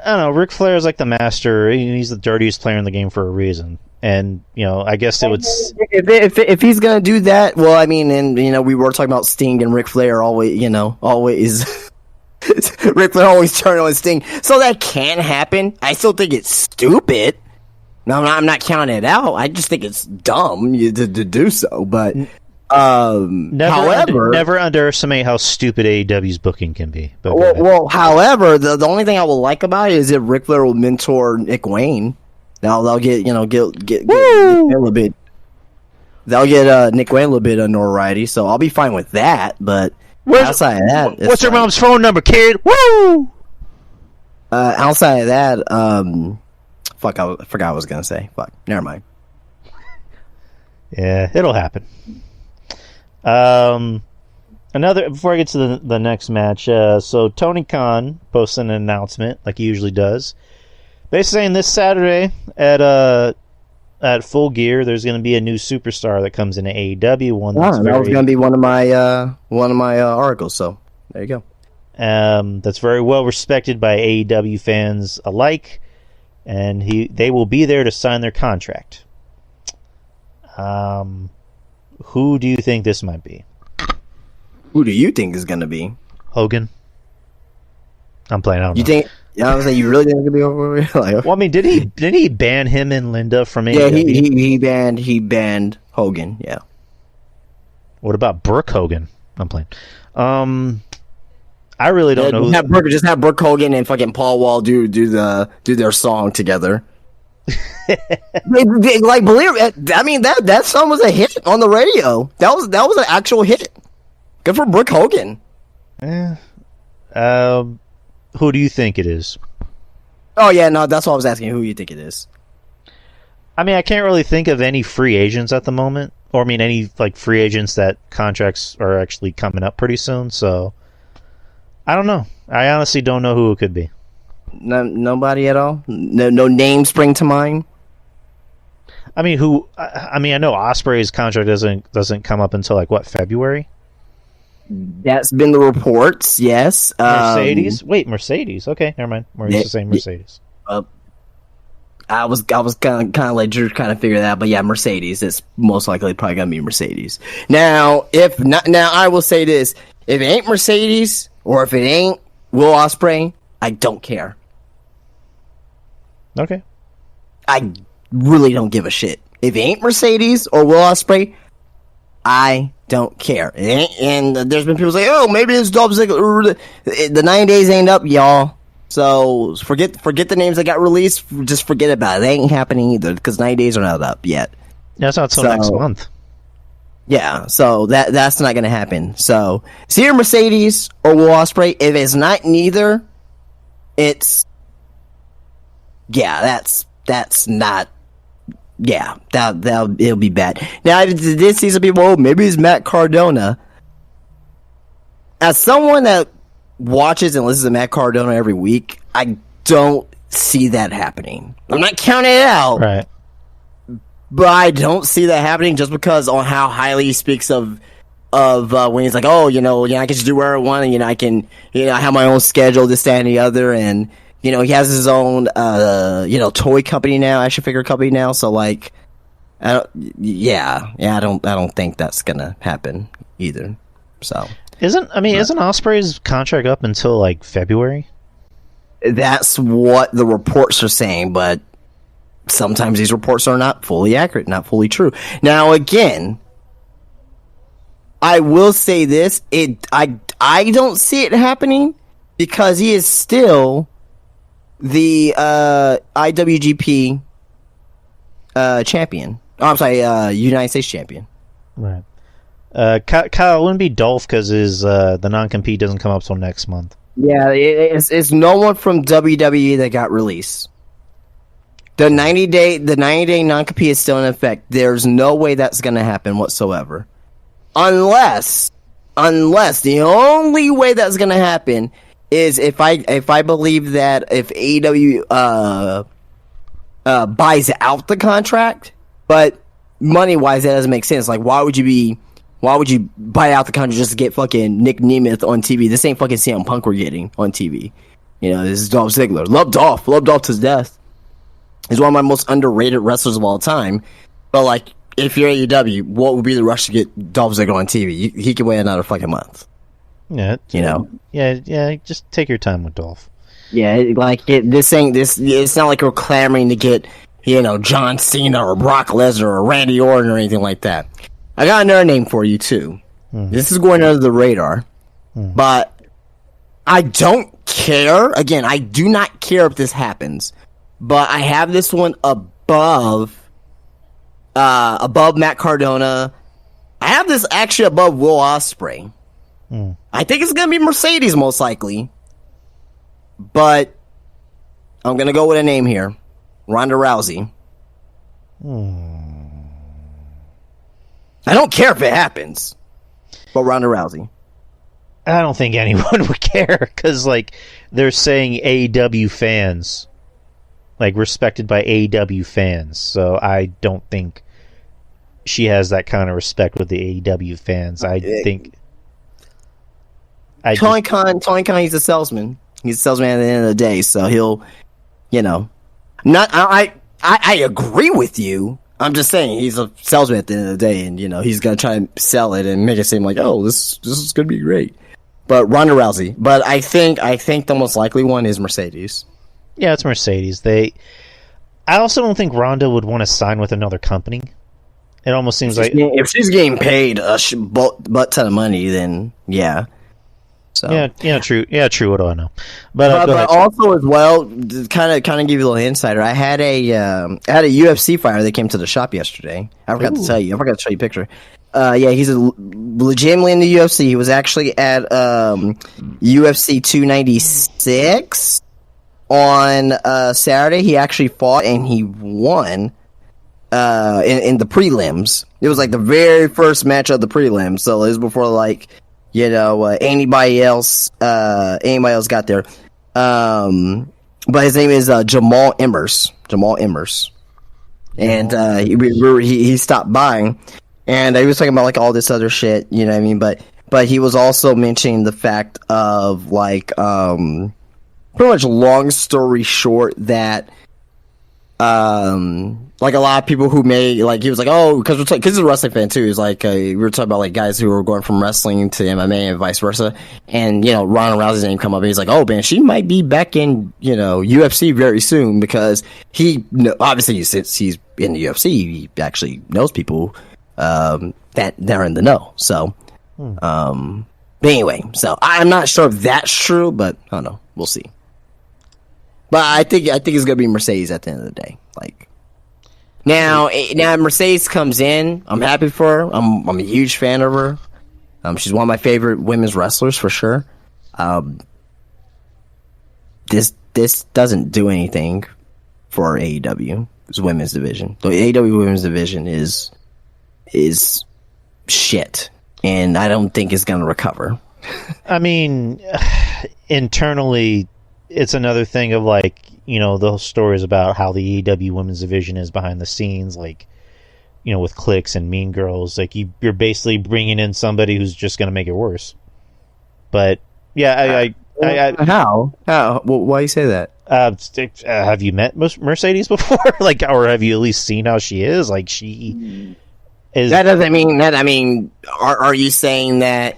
know. Ric Flair is like the master. He's the dirtiest player in the game for a reason. And, you know, I guess it would... If he's going to do that, well, I mean, and, you know, we were talking about Sting and Ric Flair always... Ric Flair always turn on Sting. So that can happen. I still think it's stupid. No, I'm not counting it out. I just think it's dumb to do so. But... never underestimate how stupid AEW's booking can be. Well, however, the only thing I will like about it is if Ric Flair will mentor Nick Wayne. Now they'll get Nick Wayne a little bit. They'll get Nick Wayne a little bit of notoriety, so I'll be fine with that. But outside of that, what's your mom's phone number, kid? Woo! Outside of that, fuck, I forgot what I was gonna say. Fuck, never mind. Yeah, it'll happen. Before I get to the next match, so Tony Khan posted an announcement like he usually does, basically saying this Saturday at Full Gear there's going to be a new superstar that comes into AEW. That was going to be one of my articles. So there you go. That's very well respected by AEW fans alike, and they will be there to sign their contract. Who do you think this might be? Who do you think is going to be? Hogan. I'm playing. I don't know. You think? Yeah, I was like, you really think it's going to be over here? Like, well, I mean, didn't he ban him and Linda from AEW? Yeah, he banned Hogan. Yeah. What about Brooke Hogan? I'm playing. I really don't know. Just have Brooke Hogan and fucking Paul Wall do their song together. Like, believe it, I mean that song was a hit on the radio. That was an actual hit. Good for Brooke Hogan. Who do you think it is? Oh yeah, no, that's what I was asking. Who you think it is? I mean, I can't really think of any free agents at the moment. or I mean, any like free agents that contracts are actually coming up pretty soon. So I don't know. I honestly don't know who it could be. Nobody at all. No names spring to mind. I mean, I know Ospreay's contract doesn't come up until like what, February? That's been the reports. Yes. Mercedes. Wait, Mercedes. Okay, never mind. We're used to saying Mercedes. I was kind of let Drew kind of figure that out, but yeah, Mercedes. It's most likely probably gonna be Mercedes. Now, if not, now I will say this: if it ain't Mercedes or if it ain't Will Ospreay, I don't care. Okay. I really don't give a shit. If it ain't Mercedes or Will Ospreay, I don't care. And there's been people say, "Oh, maybe it's Dolph Ziggler." The 9 days ain't up, y'all. So forget the names that got released. Just forget about it. They ain't happening either because 9 days are not up yet. That's not till next month. Yeah, so that's not gonna happen. So it's either Mercedes or Will Ospreay. If it's not neither, it's that's not. Yeah, it'll be bad. Now, I did see some people. Oh, maybe it's Matt Cardona. As someone that watches and listens to Matt Cardona every week, I don't see that happening. I'm not counting it out, right? But I don't see that happening just because on how highly he speaks of when he's like, oh, I can just do whatever I want, and I can, I have my own schedule, this, that, and the other, and he has his own, toy company now, action figure company now. So like, I don't think that's gonna happen either. So isn't Ospreay's contract up until like February? That's what the reports are saying, but sometimes these reports are not fully accurate, not fully true. Now, again, I will say this: I don't see it happening because he is still the IWGP champion. Oh, I'm sorry, United States champion. Right. Kyle, it wouldn't be Dolph because the non-compete doesn't come up till next month. Yeah, it's no one from WWE that got released. The 90-day non-compete is still in effect. There's no way that's going to happen whatsoever. Unless the only way that's going to happen is if I believe that if AEW buys out the contract, but money-wise that doesn't make sense. Like, why would you buy out the contract just to get fucking Nick Nemeth on TV? This ain't fucking CM Punk we're getting on TV. This is Dolph Ziggler. Love Dolph to death. He's one of my most underrated wrestlers of all time. But like, if you're AEW, what would be the rush to get Dolph Ziggler on TV? He can wait another fucking month. Yeah, Yeah, just take your time with Dolph. Yeah, it's not like we're clamoring to get, John Cena or Brock Lesnar or Randy Orton or anything like that. I got another name for you too. This is going under the radar, but I don't care. Again, I do not care if this happens, but I have this one above Matt Cardona. I have this actually above Will Ospreay. I think it's going to be Mercedes most likely. But I'm going to go with a name here. Ronda Rousey. I don't care if it happens. But Ronda Rousey. I don't think anyone would care because, like, they're saying AEW fans. Like, respected by AEW fans. So I don't think she has that kind of respect with the AEW fans. I think... Tony Khan, he's a salesman. He's a salesman at the end of the day, so he'll, I agree with you. I'm just saying he's a salesman at the end of the day, and he's gonna try and sell it and make it seem like, oh, this is gonna be great. But Ronda Rousey. But I think the most likely one is Mercedes. Yeah, it's Mercedes. I also don't think Ronda would want to sign with another company. It almost seems like if she's getting paid a butt ton of money, then yeah. So. Yeah, true. Yeah, true. What do I know? But also as well, kind of give you a little insider. I had a UFC fighter that came to the shop yesterday. I forgot to tell you. I forgot to show you a picture. He's legitimately in the UFC. He was actually at UFC 296 on Saturday. He actually fought and he won. in the prelims. It was like the very first match of the prelims, so it was before like anybody else got there. But his name is Jamal Emmers. And he stopped by, and he was talking about like all this other shit, you know what I mean? But he was also mentioning the fact of like pretty much long story short that like a lot of people who may like he was like, oh, because he's a wrestling fan too. He's like we were talking about like guys who were going from wrestling to MMA and vice versa, and Ronda Rousey's name come up, and he's like, oh man, she might be back in UFC very soon, because he obviously since he's in the UFC, he actually knows people that they're in the know. So but anyway, so I'm not sure if that's true, but I don't know, we'll see. But I think it's gonna be Mercedes at the end of the day. Like now Mercedes comes in, I'm happy for her. I'm a huge fan of her. She's one of my favorite women's wrestlers for sure. This doesn't do anything for AEW's women's division. The AEW women's division is shit, and I don't think it's gonna recover. I mean, internally, it's another thing of like, the stories about how the AEW women's division is behind the scenes, like, with Clicks and Mean Girls. Like, you're basically bringing in somebody who's just going to make it worse. But, yeah, How? Well, why do you say that? Have you met Mercedes before? Like, or have you at least seen how she is? Like, she is... That doesn't mean that, I mean, are you saying that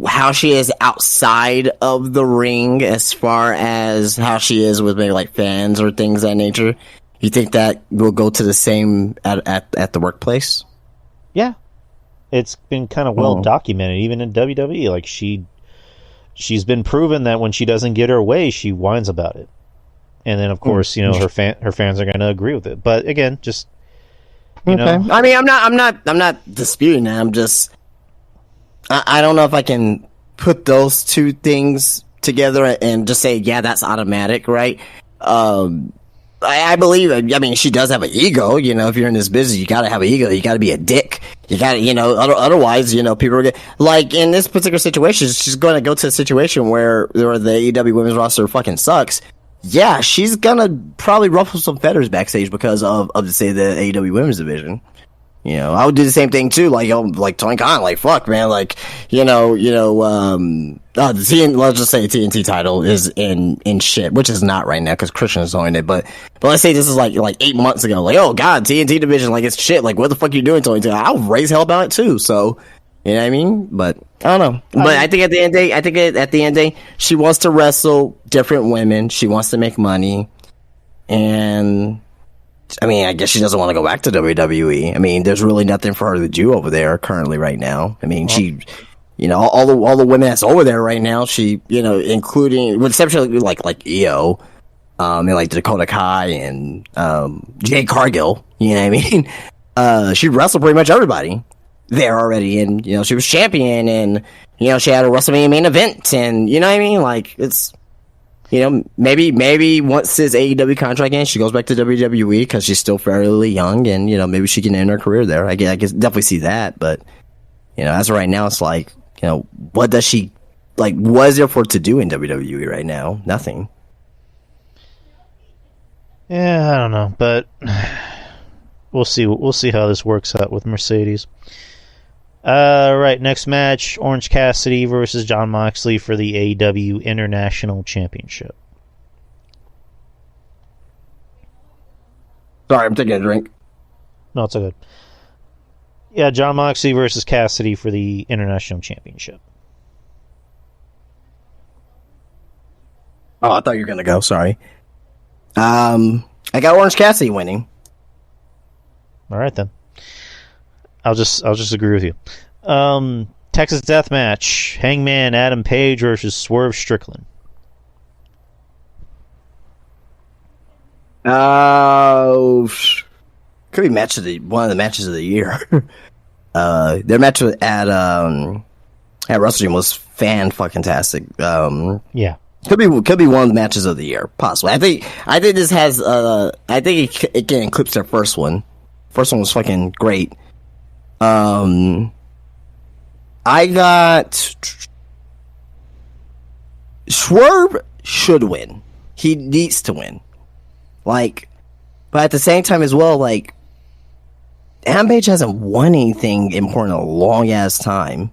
how she is outside of the ring, as far as how she is with maybe like fans or things of that nature, you think that will go to the same at the workplace? Yeah, it's been kind of well documented, even in WWE. Like she's been proven that when she doesn't get her way, she whines about it, and then of course her fans are going to agree with it. But again, just I mean, I'm not disputing that. I'm just. I don't know if I can put those two things together and just say, yeah, that's automatic, right? I believe, I mean, she does have an ego, if you're in this business, you gotta have an ego, you gotta be a dick, you gotta, otherwise, people are like, in this particular situation, she's gonna go to a situation where the AEW women's roster fucking sucks. Yeah, she's gonna probably ruffle some feathers backstage because of say, the AEW women's division. I would do the same thing too. Like Tony Khan, like fuck, man. Like, let's just say the TNT title is in shit, which is not right now because Christian is owning it. But let's say this is like 8 months ago. Like, oh god, TNT division, like it's shit. Like, what the fuck are you doing, Tony? I'll raise hell about it too. So, you know what I mean? But I don't know. But I think at the end of the day, she wants to wrestle different women. She wants to make money, and. I mean, I guess she doesn't want to go back to WWE. I mean, there's really nothing for her to do over there currently right now. I mean, she, all the women that's over there right now, she, including, with exception like Io, and like Dakota Kai and, Jade Cargill, you know what I mean? She wrestled pretty much everybody there already. And, she was champion and, she had a WrestleMania main event and, you know what I mean? Like, it's, maybe once his AEW contract ends, she goes back to WWE because she's still fairly young, and maybe she can end her career there. I guess definitely see that, but as of right now, it's like what does she like? What is there for to do in WWE right now? Nothing. Yeah, I don't know, but we'll see. We'll see how this works out with Mercedes. Right, next match, Orange Cassidy versus Jon Moxley for the AEW International Championship. Sorry, I'm taking a drink. No, it's all good. Yeah, Jon Moxley versus Cassidy for the International Championship. Oh, I thought you were going to go, sorry. I got Orange Cassidy winning. All right, then. I'll just agree with you. Texas Death Match: Hangman Adam Page versus Swerve Strickland. Could be one of the matches of the year. Their match at WrestleMania was fan fucking tastic. Yeah, Could be one of the matches of the year, possibly. I think this has I think it can eclipse their first one. First one was fucking great. I got Swerve should win. He needs to win. Like, but at the same time as well, like, Adam Page hasn't won anything important in a long ass time.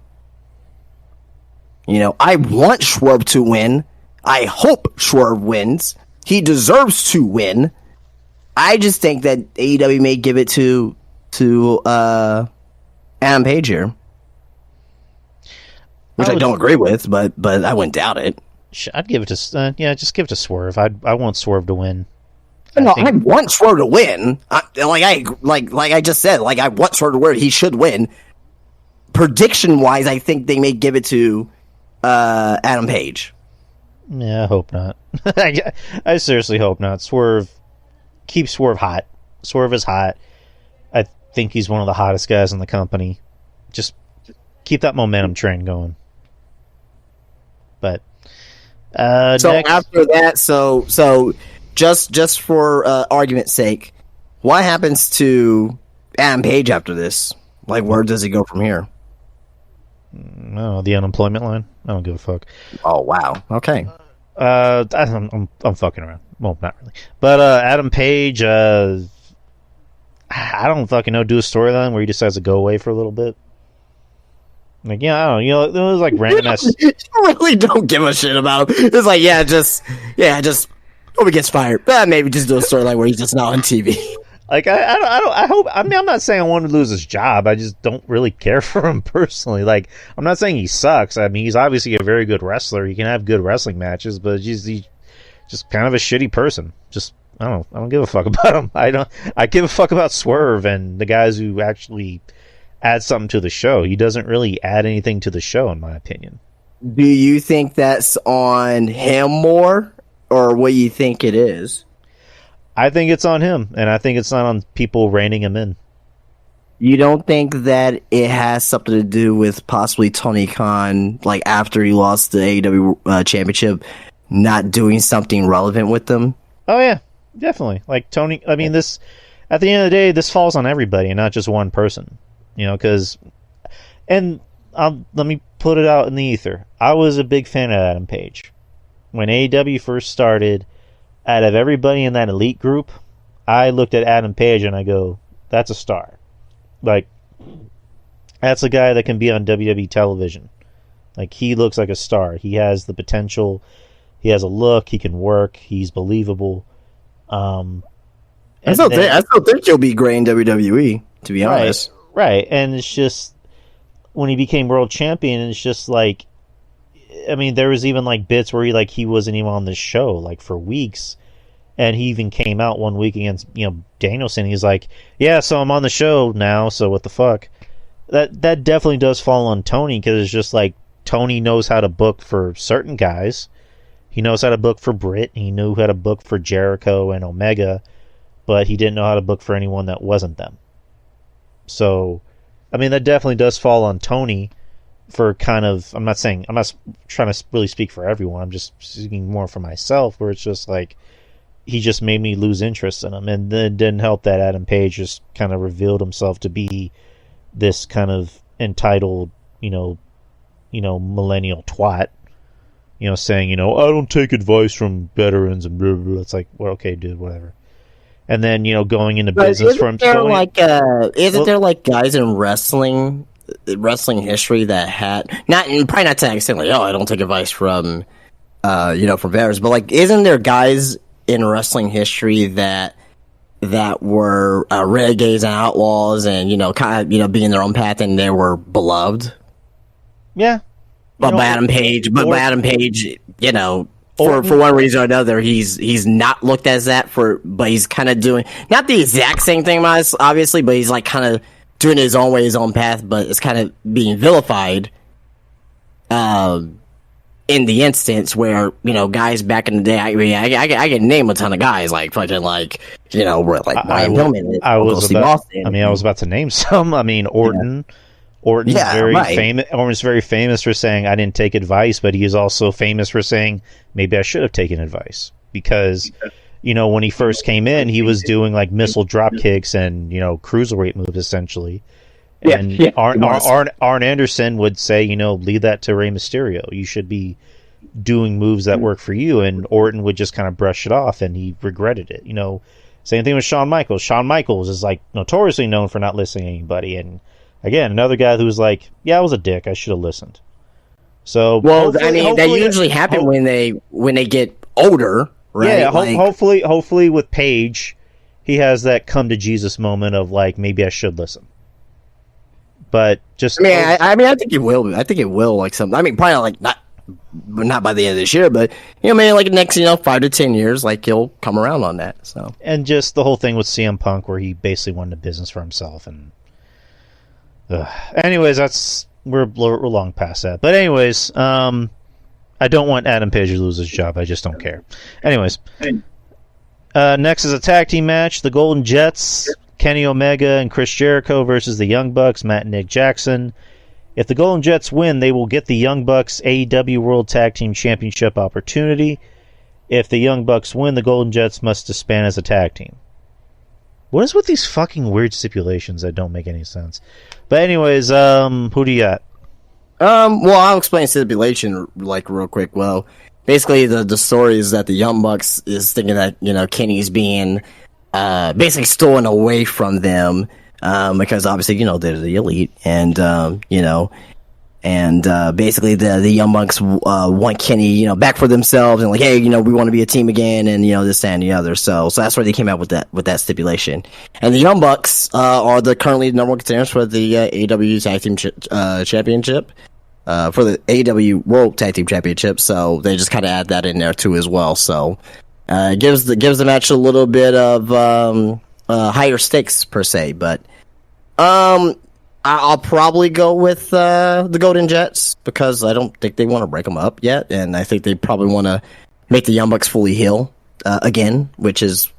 You know, I want Swerve to win. I hope Swerve wins. He deserves to win. I just think that AEW may give it to Adam Page here, which I don't agree with, but I wouldn't doubt it. I'd give it to just give it to Swerve. I want Swerve to win. I want Swerve to win. Like I just said, like I want Swerve to win. He should win. Prediction wise, I think they may give it to Adam Page. Yeah, I hope not. I seriously hope not. Swerve, keep Swerve hot. Swerve is hot. I think he's one of the hottest guys in the company. Just keep that momentum train going. But so next, after that, so just for argument's sake, what happens to Adam Page after this? Like, where does he go from here? No, the unemployment line. I don't give a fuck. Oh wow. Okay. I'm fucking around. Well, not really. But Adam Page, I don't fucking know. Do a storyline where he decides to go away for a little bit. Like, yeah, I don't know. You know, it was like random ass. You really don't give a shit about him. It's like, just hope he gets fired. But maybe just do a storyline where he's just not on TV. Like, I hope. I mean, I'm not saying I want to lose his job. I just don't really care for him personally. Like, I'm not saying he sucks. I mean, he's obviously a very good wrestler. He can have good wrestling matches, but he's just kind of a shitty person. Just, I don't give a fuck about him. I give a fuck about Swerve and the guys who actually add something to the show. He doesn't really add anything to the show, in my opinion. Do you think that's on him more, or what do you think it is? I think it's on him, and I think it's not on people reining him in. You don't think that it has something to do with possibly Tony Khan, like after he lost the AEW championship, not doing something relevant with them? Oh yeah, definitely. Like Tony, I mean, this at the end of the day, this falls on everybody and not just one person. You know, because, and let me put it out in the ether. I was a big fan of Adam Page when AEW first started. Out of everybody in that elite group, I looked at Adam Page and I go, that's a star. Like, that's a guy that can be on WWE television. Like, he looks like a star. He has the potential. He has a look. He can work. He's believable. I still think he'll be great in WWE, to be honest. Right. And it's just, when he became world champion, it's just like, I mean, there was even like bits where he wasn't even on the show like for weeks, and he even came out one week against Danielson. He's like, yeah, so I'm on the show now. So what the fuck? That definitely does fall on Tony, because it's just like Tony knows how to book for certain guys. He knows how to book for Britt. He knew how to book for Jericho and Omega, but he didn't know how to book for anyone that wasn't them. So, I mean, that definitely does fall on Tony. For kind of, I'm not trying to really speak for everyone. I'm just speaking more for myself, where it's just like, he just made me lose interest in him. And then it didn't help that Adam Page just kind of revealed himself to be this kind of entitled, millennial twat, saying, I don't take advice from veterans and blah, blah, blah. It's like, well, okay, dude, whatever. And then, going into business from... Isn't there like guys in wrestling history that had probably not to that extent, like, I don't take advice from from veterans, but like, isn't there guys in wrestling history that were renegades and outlaws and kind of being their own path, and they were beloved? Yeah, by Adam Page, for one reason or another, he's not looked as that but he's kind of doing not the exact same thing, obviously, but he's like kind of doing it his own way, his own path, but it's kind of being vilified in the instance where, guys back in the day, I can name a ton of guys, like fucking like, Ryan Pillman. I was about to name some. I mean, Orton Orton's right. Orton's very famous for saying, I didn't take advice, but he is also famous for saying, maybe I should have taken advice. Because, when he first came in, he was doing like missile drop kicks and, cruiserweight moves essentially. And Arn Anderson would say, leave that to Rey Mysterio. You should be doing moves that work for you. And Orton would just kind of brush it off, and he regretted it. Same thing with Shawn Michaels. Shawn Michaels is like notoriously known for not listening to anybody. And again, another guy who's like, yeah, I was a dick. I should have listened. So, that usually happens when they get older, right? Yeah, hopefully with Paige, he has that come to Jesus moment of like, maybe I should listen. But just, I think it will. I think it will. Like probably like not by the end of this year, but maybe like next 5 to 10 years, like he'll come around on that. So, and just the whole thing with CM Punk, where he basically wanted a business for himself, and anyways, we're long past that. But anyways, I don't want Adam Page to lose his job. I just don't care. Anyways, next is a tag team match: the Golden Jets, Kenny Omega and Chris Jericho versus the Young Bucks, Matt and Nick Jackson. If the Golden Jets win, they will get the Young Bucks AEW World Tag Team Championship opportunity. If the Young Bucks win, the Golden Jets must disband as a tag team. What is with these fucking weird stipulations that don't make any sense? But anyways, who do you got? Well, I'll explain stipulation like real quick. Well, basically the story is that the Young Bucks is thinking that Kenny's being basically stolen away from them, because obviously they're the elite, and basically the Young Bucks want Kenny back for themselves, and like, hey, we want to be a team again, and this that, and the other. So that's why they came out with that stipulation. And the Young Bucks are the currently number one contenders for the AEW Tag Team Championship, for the AEW World Tag Team Championship. So they just kind of add that in there too as well. So it gives the match a little bit of higher stakes per se, but I'll probably go with the Golden Jets, because I don't think they want to break them up yet, and I think they probably want to make the Young Bucks fully heel again, which is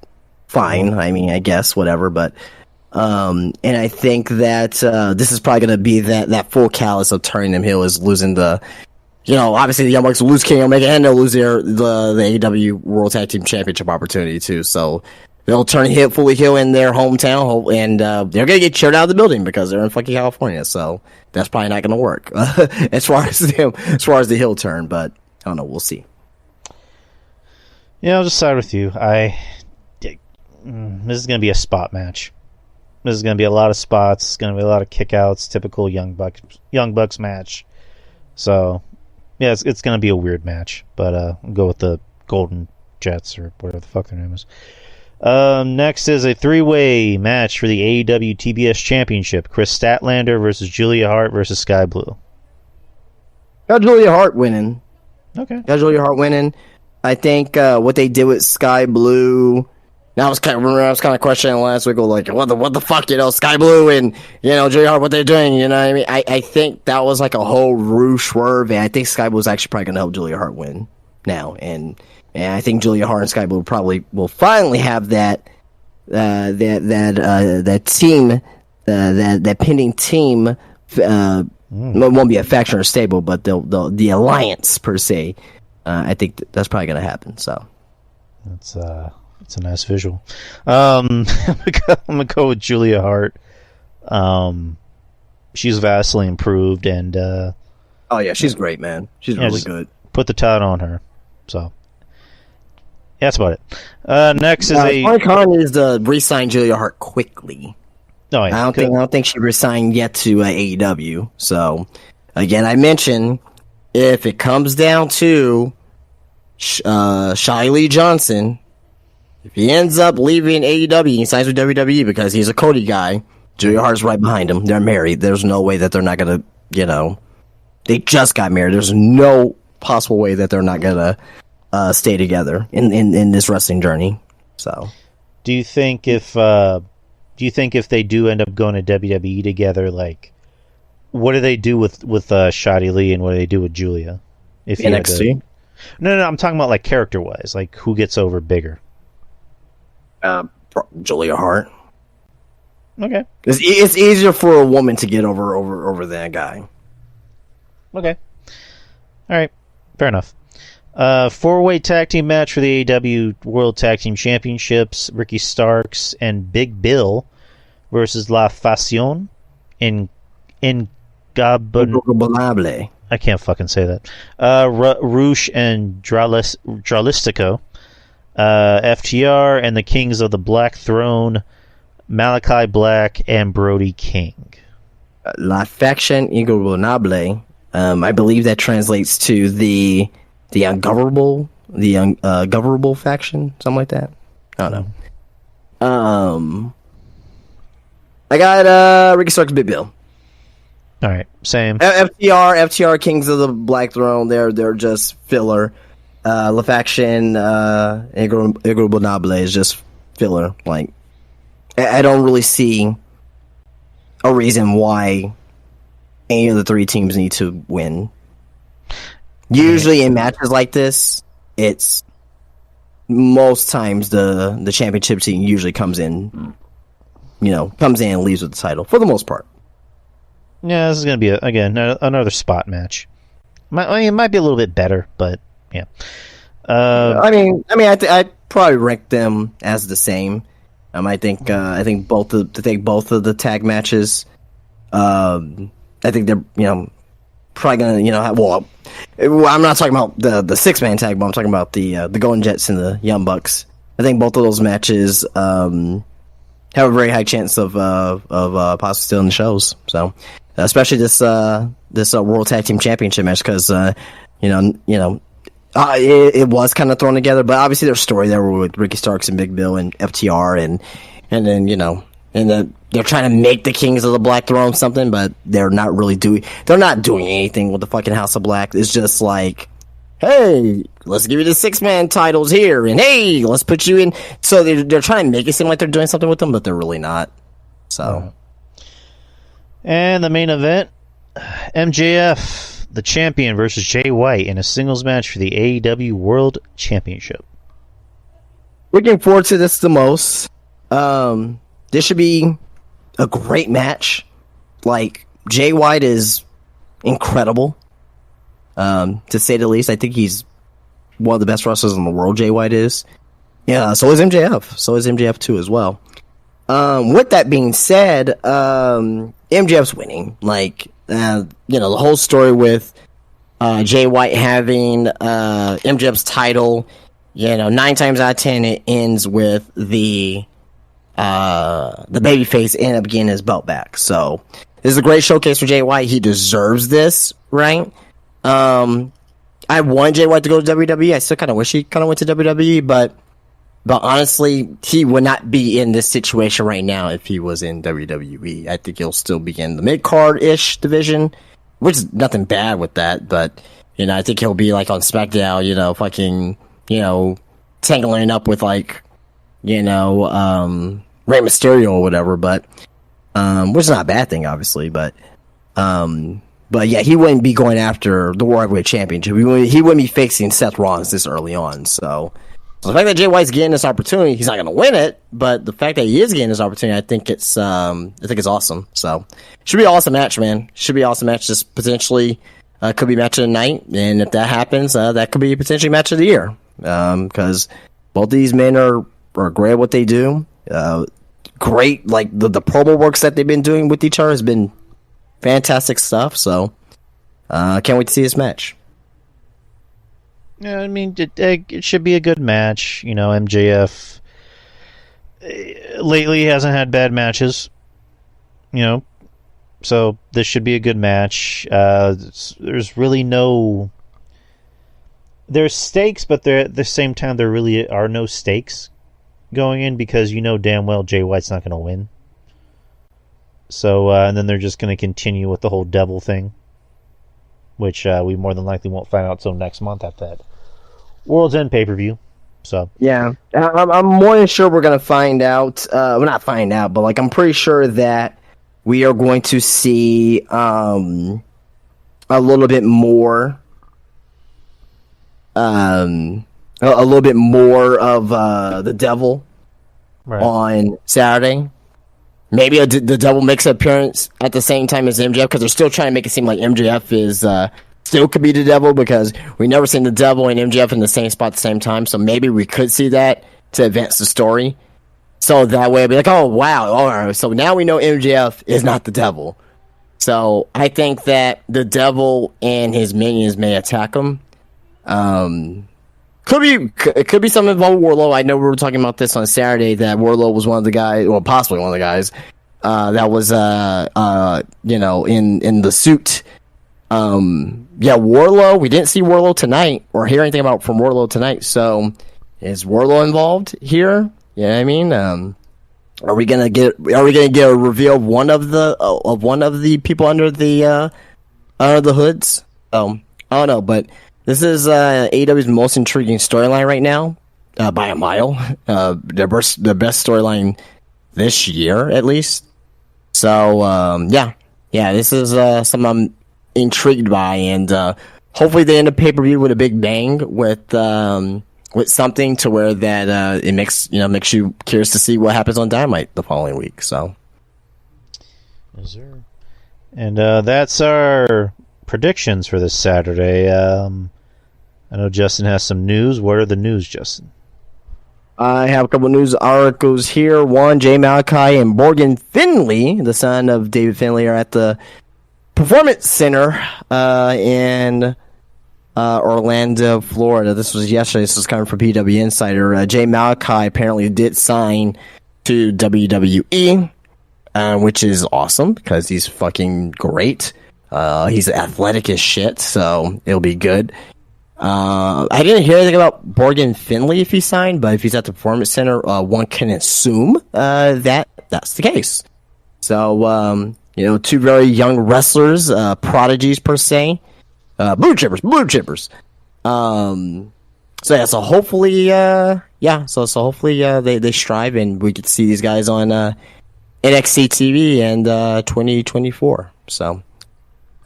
fine. I guess whatever, but and I think that this is probably going to be that full callus of turning them heel is losing the. Obviously the Young Bucks will lose Kenny Omega, and they'll lose the AEW World Tag Team Championship opportunity too. So they'll turn fully heel in their hometown, and they're gonna get cheered out of the building because they're in fucking California. So that's probably not gonna work as far as the heel turn. But I don't know. We'll see. Yeah, I'll just side with you. This is gonna be a spot match. This is gonna be a lot of spots. It's gonna be a lot of kickouts. Typical Young Bucks match. So. Yeah, it's going to be a weird match, but I'll go with the Golden Jets, or whatever the fuck their name is. Next is a three-way match for the AEW TBS Championship. Chris Statlander versus Julia Hart versus Sky Blue. Got Julia Hart winning. Okay. Got Julia Hart winning. I think what they did with Sky Blue... Now I was kind of questioning last week, like, what the fuck, Sky Blue and, Julia Hart, what they're doing, what I mean? I think that was like a whole ruse swerve, and I think Sky Blue is actually probably going to help Julia Hart win now, and I think Julia Hart and Sky Blue probably will finally have that team, that pending team, won't be a faction or stable, but the alliance per se. I think that's probably going to happen. So it's a nice visual. I'm gonna go with Julia Hart. She's vastly improved, and oh yeah, she's great, man. She's really good. Put the title on her. So yeah, that's about it. Next is Tony Khan is to re-sign Julia Hart quickly. Oh yeah, I don't think she resigned yet to AEW. So again, I mentioned if it comes down to Shai Lee Johnson. If he ends up leaving AEW, he signs with WWE because he's a Cody guy. Julia Hart's right behind him. They're married. There's no way that they're not going to, they just got married. There's no possible way that they're not going to stay together in this wrestling journey. So, do you think if they do end up going to WWE together, like, what do they do with Shotty Lee, and what do they do with Julia? If NXT? No, I'm talking about like character wise, like who gets over bigger. Julia Hart. Okay. It's easier for a woman to get over than a guy. Okay. All right. Fair enough. 4-way tag team match for the AEW World Tag Team Championships. Ricky Starks and Big Bill versus La Facion in Gabonable. I can't fucking say that. Roosh and Dralistico. FTR and the Kings of the Black Throne. Malachi Black and Brody King. La Faction Ingobernable. I believe that translates to the ungovernable, governable faction, something like that. I don't know. I got Ricky Starks, Big Bill. All right, same. FTR Kings of the Black Throne. They're just filler. La Faction Ingobernable is just filler. Like, I don't really see a reason why any of the three teams need to win. Usually in matches like this, it's most times the championship team usually comes in and leaves with the title for the most part. Yeah, this is going to be another spot match. It might be a little bit better, but yeah. I'd probably rank them as the same. I think both of the tag matches. I think they're probably gonna I'm not talking about the 6-man tag, but I'm talking about the Golden Jets and the Young Bucks. I think both of those matches have a very high chance of possibly stealing the shows. So especially this World Tag Team Championship match because it was kind of thrown together, but obviously there's story there with Ricky Starks and Big Bill and FTR and then they're trying to make the Kings of the Black Throne something, but they're not doing anything with the fucking House of Black. It's just like, hey, let's give you the 6-man titles here, and hey, let's put you in. So they're trying to make it seem like they're doing something with them, but they're really not. So, and the main event, MJF, the champion, versus Jay White in a singles match for the AEW World Championship. Looking forward to this the most. This should be a great match. Like, Jay White is incredible, to say the least. I think he's one of the best wrestlers in the world, Jay White is. Yeah, so is MJF. So is MJF too as well. With that being said, MJF's winning. Like, the whole story with Jay White having MJF's title, 9 times out of 10 it ends with the babyface end up getting his belt back. So this is a great showcase for Jay White. He deserves this, right? I want Jay White to go to WWE. I still kind of wish he kind of went to WWE, but honestly, he would not be in this situation right now if he was in WWE. I think he'll still be in the mid-card-ish division, which is nothing bad with that, but, I think he'll be, like, on SmackDown, tangling up with, like, Rey Mysterio or whatever, but, which is not a bad thing, obviously, but yeah, he wouldn't be going after the World Heavyweight Championship. He wouldn't be facing Seth Rollins this early on, so the fact that Jay White's getting this opportunity, he's not going to win it, but the fact that he is getting this opportunity, I think it's awesome. So, should be an awesome match, man. Should be an awesome match. Just potentially could be match of the night, and if that happens, that could be potentially match of the year. Because both of these men are great at what they do. Great, like the promo works that they've been doing with each other has been fantastic stuff. So, can't wait to see this match. Yeah, I mean, it should be a good match. MJF lately hasn't had bad matches. So this should be a good match. There's really no... There's stakes, but at the same time, there really are no stakes going in because damn well Jay White's not going to win. So, and then they're just going to continue with the whole devil thing, which we more than likely won't find out till next month at that World's End pay-per-view. So yeah, I'm more than sure we're gonna find out. Well, not find out, but like I'm pretty sure that we are going to see a little bit more, a little bit more of the devil on Saturday. maybe the Devil makes an appearance at the same time as MJF, because they're still trying to make it seem like MJF is still could be the Devil, because we never seen the Devil and MJF in the same spot at the same time. So maybe we could see that to advance the story. So that way, I'd be like, oh wow, all right. So now we know MJF is not the Devil. So I think that the Devil and his minions may attack him. It could be something involved with Wardlow. I know we were talking about this on Saturday, that Wardlow was one of the guys, or possibly one of the guys, that was in the suit. Wardlow. We didn't see Wardlow tonight or hear anything about from Wardlow tonight. So is Wardlow involved here? You know what I mean? Are we gonna get a reveal of one of the people under the hoods? I don't know, but this is AEW's most intriguing storyline right now, by a mile. Their best storyline this year, at least. So this is something I'm intrigued by, and hopefully they end the pay-per-view with a big bang, with something to where that it makes you curious to see what happens on Dynamite the following week. So, yes, sir. And that's our predictions for this Saturday. I know Justin has some news. What are the news, Justin? I have a couple news articles here. One, Jay Malachi and Morgan Finley, the son of David Finley, are at the Performance Center in Orlando, Florida. This was yesterday. This was coming from PW Insider. Jay Malachi apparently did sign to WWE, which is awesome because he's fucking great. He's athletic as shit, so it'll be good. I didn't hear anything about Morgan Finley if he signed, but if he's at the Performance Center, one can assume that that's the case. So, two very young wrestlers, prodigies per se, blue chippers. So hopefully, they strive and we get to see these guys on NXT TV and 2024. So.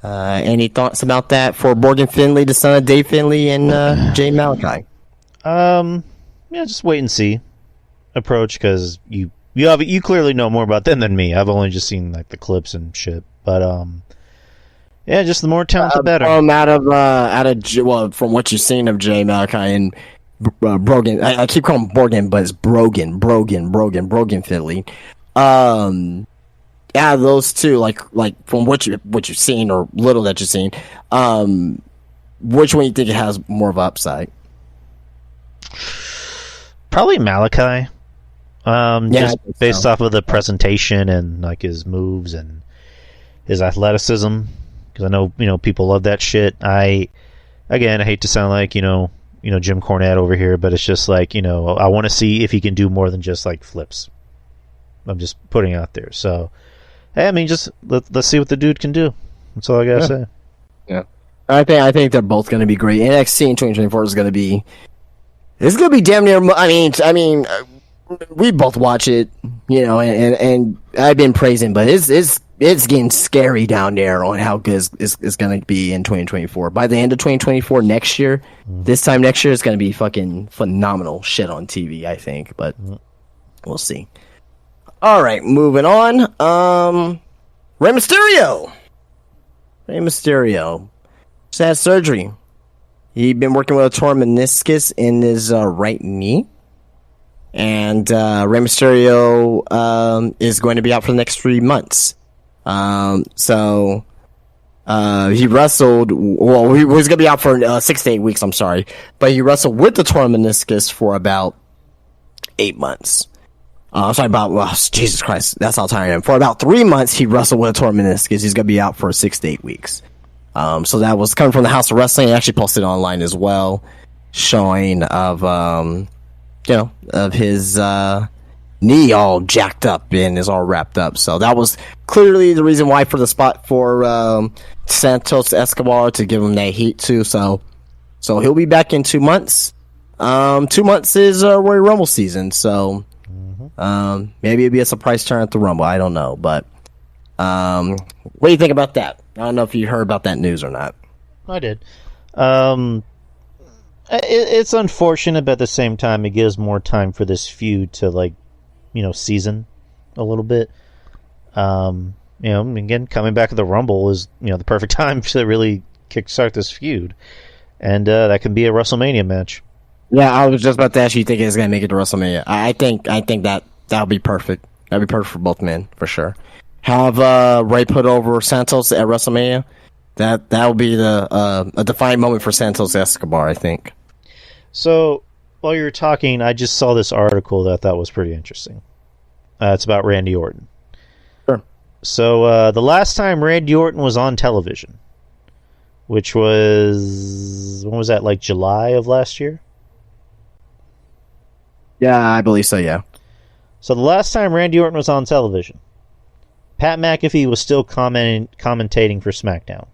Any thoughts about that for Morgan Finley, the son of Dave Finley, and Jay Malachi? Just wait and see approach, because you clearly know more about them than me. I've only just seen like the clips and shit, but just the more talent, the better. From what you've seen of Jay Malachi and Brogan, I keep calling him Morgan, but it's Brogan Finley. Yeah, those two, like from what you've seen or little that you've seen, which one you think it has more of upside? Probably Malachi. Just based off of the presentation and like his moves and his athleticism, because I know people love that shit. I hate to sound like Jim Cornette over here, but it's just like I want to see if he can do more than just like flips. I'm just putting it out there. So. Hey, just let's see what the dude can do. That's all I gotta say. Yeah, I think they're both gonna be great. NXT in 2024 is gonna be damn near. We both watch it, and I've been praising, but it's getting scary down there on how good it's gonna be in 2024. By the end of 2024, next year, this time next year, it's gonna be fucking phenomenal shit on TV. I think, but we'll see. All right, moving on. Rey Mysterio just had surgery. He'd been working with a torn meniscus in his right knee, and Rey Mysterio is going to be out for the next 3 months. He wrestled. Well, he was going to be out for 6 to 8 weeks. I'm sorry, but he wrestled with the torn meniscus for about 8 months. Jesus Christ, that's how tired I am. For about 3 months, he wrestled with a torn meniscus. He's going to be out for 6 to 8 weeks. So that was coming from the House of Wrestling. He actually posted online as well, showing of his knee all jacked up and is all wrapped up. So that was clearly the reason why for the spot for Santos Escobar to give him that heat too. So he'll be back in 2 months. 2 months is Royal Rumble season, so. Maybe it'd be a surprise turn at the Rumble. I don't know, but what do you think about that? I don't know if you heard about that news or not. I did. It's unfortunate, but at the same time, it gives more time for this feud to season a little bit. Again, coming back to the Rumble is the perfect time to really kickstart this feud, and that can be a WrestleMania match. Yeah, I was just about to ask you. Think it's gonna make it to WrestleMania? I think that'll be perfect. That'd be perfect for both men for sure. Have Ray put over Santos at WrestleMania. That will be a defining moment for Santos Escobar, I think. So while you were talking, I just saw this article that I thought was pretty interesting. It's about Randy Orton. Sure. So the last time Randy Orton was on television, which was, when was that? Like July of last year? Yeah, I believe so. Yeah. So the last time Randy Orton was on television, Pat McAfee was still commentating for SmackDown.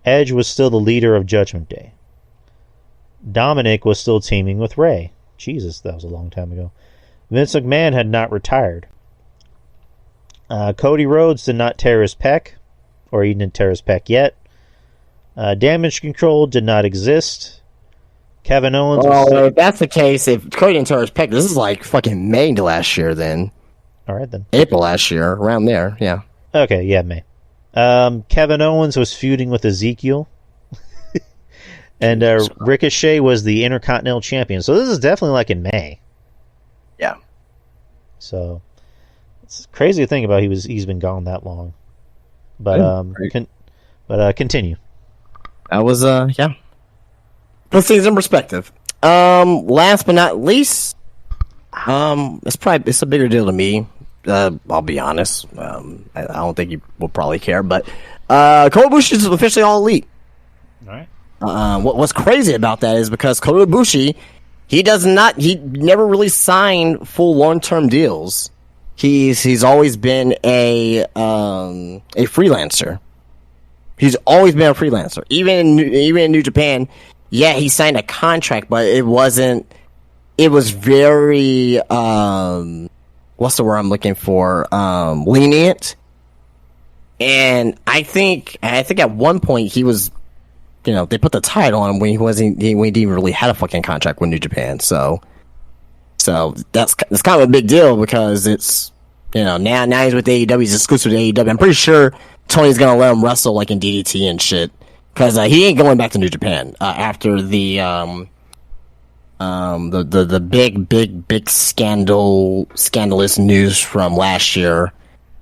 Edge was still the leader of Judgment Day. Dominic was still teaming with Ray. Jesus, that was a long time ago. Vince McMahon had not retired. Cody Rhodes did not tear his pec, or he didn't tear his pec yet. Damage Control did not exist. Kevin Owens was still... if that's the case, if Cody didn't tear his pec, this is like fucking May last year then. All right, then. April last year, around there, yeah. Okay, yeah, May. Kevin Owens was feuding with Ezekiel. And Ricochet was the Intercontinental Champion. So this is definitely like in May. Yeah. So it's crazy to think about. He's been gone that long. But continue. That was yeah. Put things in perspective. Last but not least, it's a bigger deal to me. I'll be honest. I don't think you will probably care, but Kota Ibushi is officially all elite. All right. What's crazy about that is because Kota Ibushi, he never really signed full long-term deals. He's always been a freelancer. He's always been a freelancer. Even in New Japan, yeah, he signed a contract, but it was very what's the word I'm looking for? Lenient. And I think at one point he was, they put the title on him when he didn't even really had a fucking contract with New Japan. So that's kind of a big deal because it's, now he's with AEW, he's exclusive to AEW. I'm pretty sure Tony's gonna let him wrestle like in DDT and shit because he ain't going back to New Japan after the big scandalous news from last year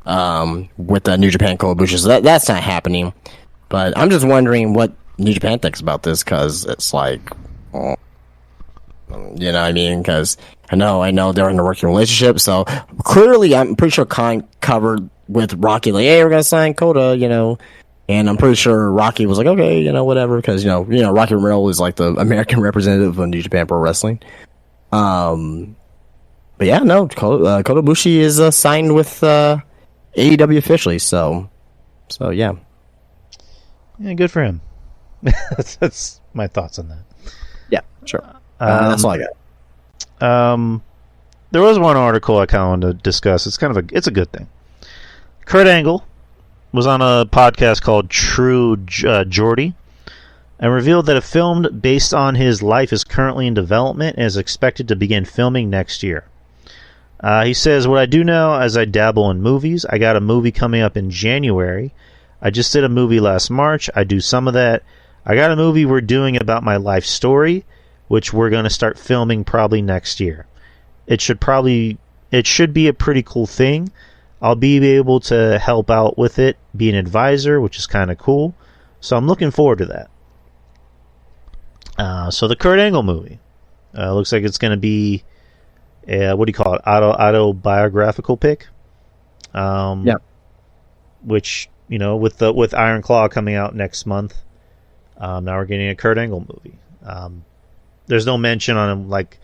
with the New Japan Kota Ibushi. So that's not happening. But I'm just wondering what New Japan thinks about this because it's like, you know what I mean? Because I know they're in a working relationship. So clearly, I'm pretty sure Khan covered with Rocky, like, hey, we're gonna sign Kota, and I'm pretty sure Rocky was like, okay, whatever, because Rocky Romero is like the American representative of New Japan Pro Wrestling. But yeah, no, Kota Ibushi is signed with AEW officially. So yeah. Yeah, good for him. That's my thoughts on that. Yeah, sure. That's all I got. There was one article I kind of wanted to discuss. It's a good thing. Kurt Angle was on a podcast called True Geordie and revealed that a film based on his life is currently in development and is expected to begin filming next year. He says, what I do now as I dabble in movies, I got a movie coming up in January. I just did a movie last March. I do some of that. I got a movie we're doing about my life story, which we're going to start filming probably next year. It should be a pretty cool thing. I'll be able to help out with it, be an advisor, which is kind of cool. So I'm looking forward to that. So the Kurt Angle movie looks like it's going to be what do you call it? Autobiographical pick. Yeah. Which with Iron Claw coming out next month, now we're getting a Kurt Angle movie. There's no mention on him, like,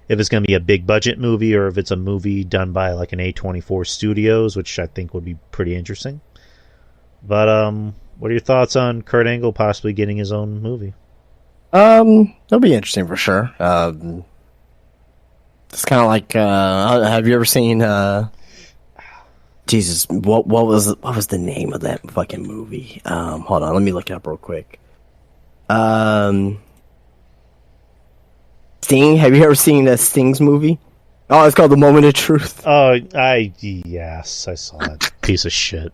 if it's going to be a big budget movie or if it's a movie done by like an A24 Studios, which I think would be pretty interesting. But what are your thoughts on Kurt Angle possibly getting his own movie? That'll be interesting for sure. It's kind of like have you ever seen Jesus, what was the name of that fucking movie? Hold on, let me look it up real quick. Sting. Have you ever seen the Sting's movie? Oh, it's called The Moment of Truth. Oh, yes, I saw that piece of shit.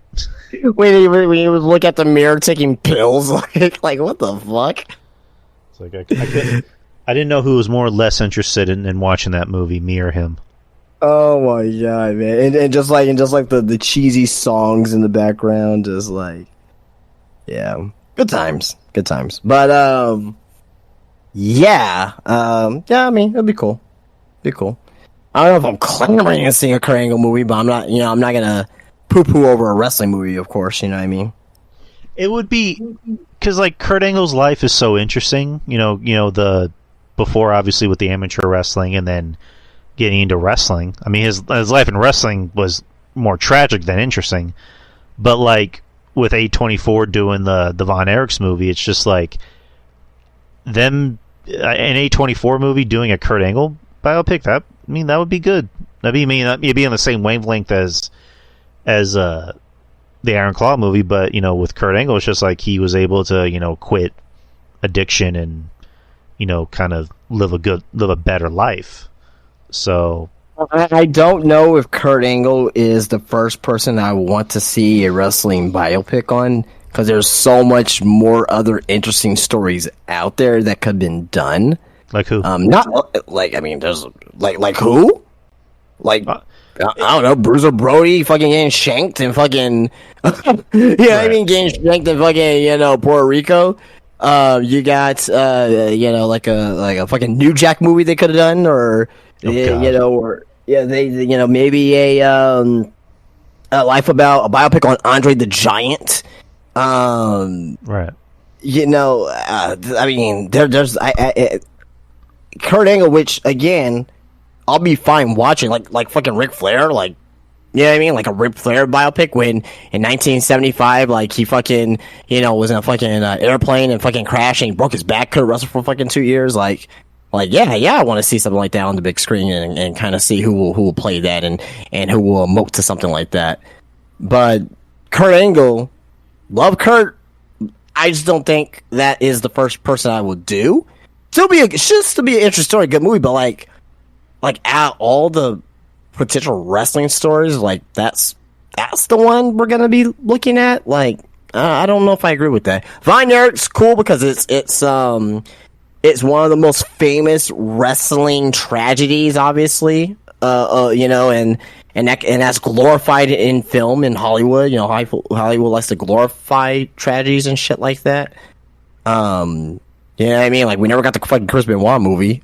When he would look at the mirror taking pills, like what the fuck? It's like I didn't know who was more or less interested in watching that movie, me or him. Oh my god, man! And just like the cheesy songs in the background, just like, yeah, good times. But yeah. I mean, it'd be cool. I don't know if I'm clamoring to see a Kurt Angle movie, but I'm not gonna poo-poo over a wrestling movie, of course. You know what I mean? It would be because like Kurt Angle's life is so interesting. You know the before obviously with the amateur wrestling and then getting into wrestling. I mean his life in wrestling was more tragic than interesting. But like with A24 doing the Von Erichs movie, it's just like them an A24 movie doing a Kurt Angle biopic. That would be good. That'd be on the same wavelength as the Iron Claw movie, but with Kurt Angle, it's just like he was able to quit addiction and kind of live a better life. So I don't know if Kurt Angle is the first person I want to see a wrestling biopic on, because there's so much more other interesting stories out there that could have been done. Like who? Not like, I mean, there's like who? Like I don't know, Bruiser Brody fucking getting shanked and fucking I mean, getting shanked in fucking Puerto Rico. You got like a fucking New Jack movie they could have done, or or maybe a life about a biopic on Andre the Giant. Right. I mean, there's Kurt Angle, which again, I'll be fine watching, like fucking Ric Flair, like, you know what I mean, like a Ric Flair biopic when in 1975, like he fucking was in a fucking airplane and fucking crashed and he broke his back, could have wrestled for fucking 2 years, like yeah, I want to see something like that on the big screen and kind of see who will play that and who will emote to something like that. But Kurt Angle, love Kurt, I just don't think that is the first person I will do. Still be an interesting story, good movie, but like out all the potential wrestling stories, like that's the one we're gonna be looking at. Like, I don't know if I agree with that. Von Erich's cool because it's one of the most famous wrestling tragedies, obviously. And that's glorified in film in Hollywood. Hollywood likes to glorify tragedies and shit like that. You know what I mean? Like, we never got the fucking Chris Benoit movie,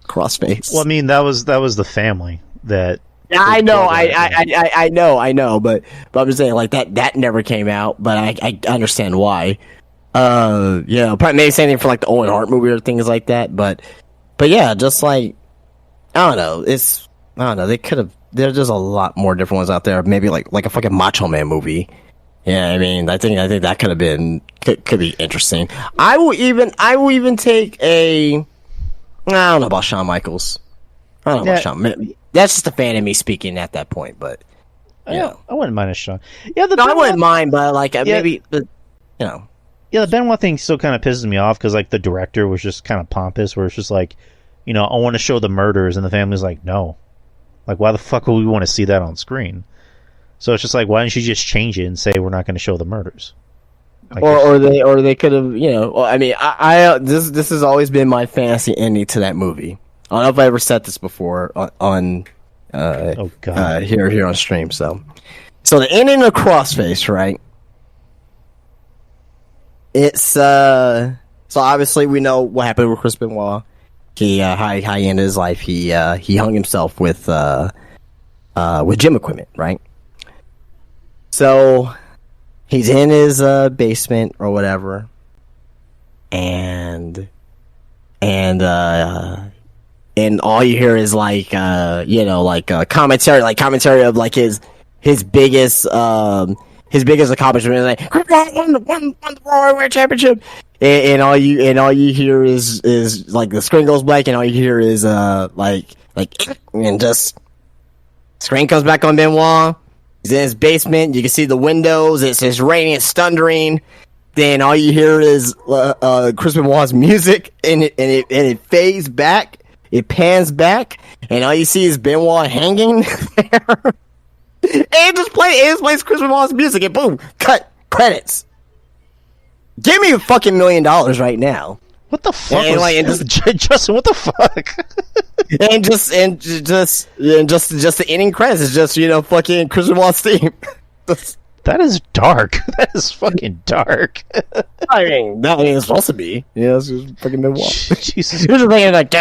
Crossface. Well, I mean, that was the family that. Yeah, I know, I know, but I'm just saying, like, that never came out, but I understand why. Probably maybe same thing for like the Owen Hart movie or things like that, but yeah, just like, I don't know, they could have. There's just a lot more different ones out there. Maybe like a fucking Macho Man movie. Yeah, I mean, I think that could have been could be interesting. I will even take a. I don't know about Shawn Michaels. I don't know about Shawn. That's just a fan of me speaking at that point, but I wouldn't mind a Shawn. Yeah, I wouldn't mind, but like maybe, Yeah, the Benoit thing still kind of pisses me off because like the director was just kind of pompous, where it's just like, I want to show the murders, and the family's like, no, like why the fuck would we want to see that on screen? So it's just like, why didn't you just change it and say we're not going to show the murders? Like, or they could have, I mean, this has always been my fantasy ending to that movie. I don't know if I ever said this before on here on stream. So the ending of Crossface, right? It's so obviously we know what happened with Chris Benoit. He how he ended his life. He hung himself with gym equipment, right? So he's in his basement or whatever, and all you hear is like commentary of like his biggest accomplishment is like won the World Championship, and all you hear is like the screen goes black, and all you hear is and just screen comes back on Benoit. He's in his basement. You can see the windows. It's raining. It's thundering. Then all you hear is Chris Benoit's music, and it fades back, It pans back, and all you see is Benoit hanging there. And it just plays Chris Benoit's music, and boom, cut, credits. Give me a fucking $1 million right now. What the fuck? Justin, what the fuck? and just the ending credits is just, fucking Chris Benoit's theme. That is dark. That is fucking dark. I mean, it's supposed to be. Yeah, it's just fucking Benoit. Jesus. You're just thinking like,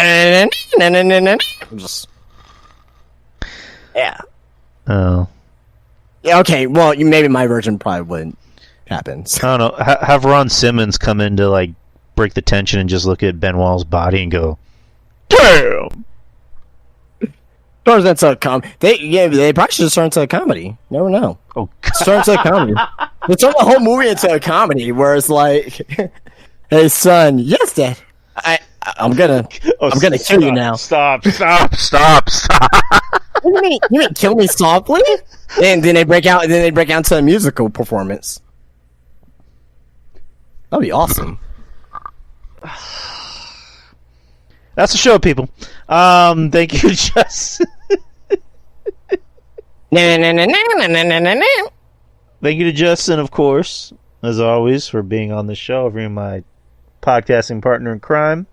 just, yeah. Oh. Yeah, okay, well, maybe my version probably wouldn't happen. So. I don't know. Have Ron Simmons come in to, like, break the tension and just look at Benoit's body and go, damn! Turns into a they probably should turn into a comedy. Never know. Oh, God. Turn into a comedy. They turn the whole movie into a comedy where it's like, hey, son, yes, Dad. I'm gonna kill you now. Stop. You mean kill me softly? And then they break out into a musical performance. That'd be awesome. That's the show, people. Thank you, Justin. Thank you to Justin, of course, as always, for being on the show, for being my podcasting partner in crime.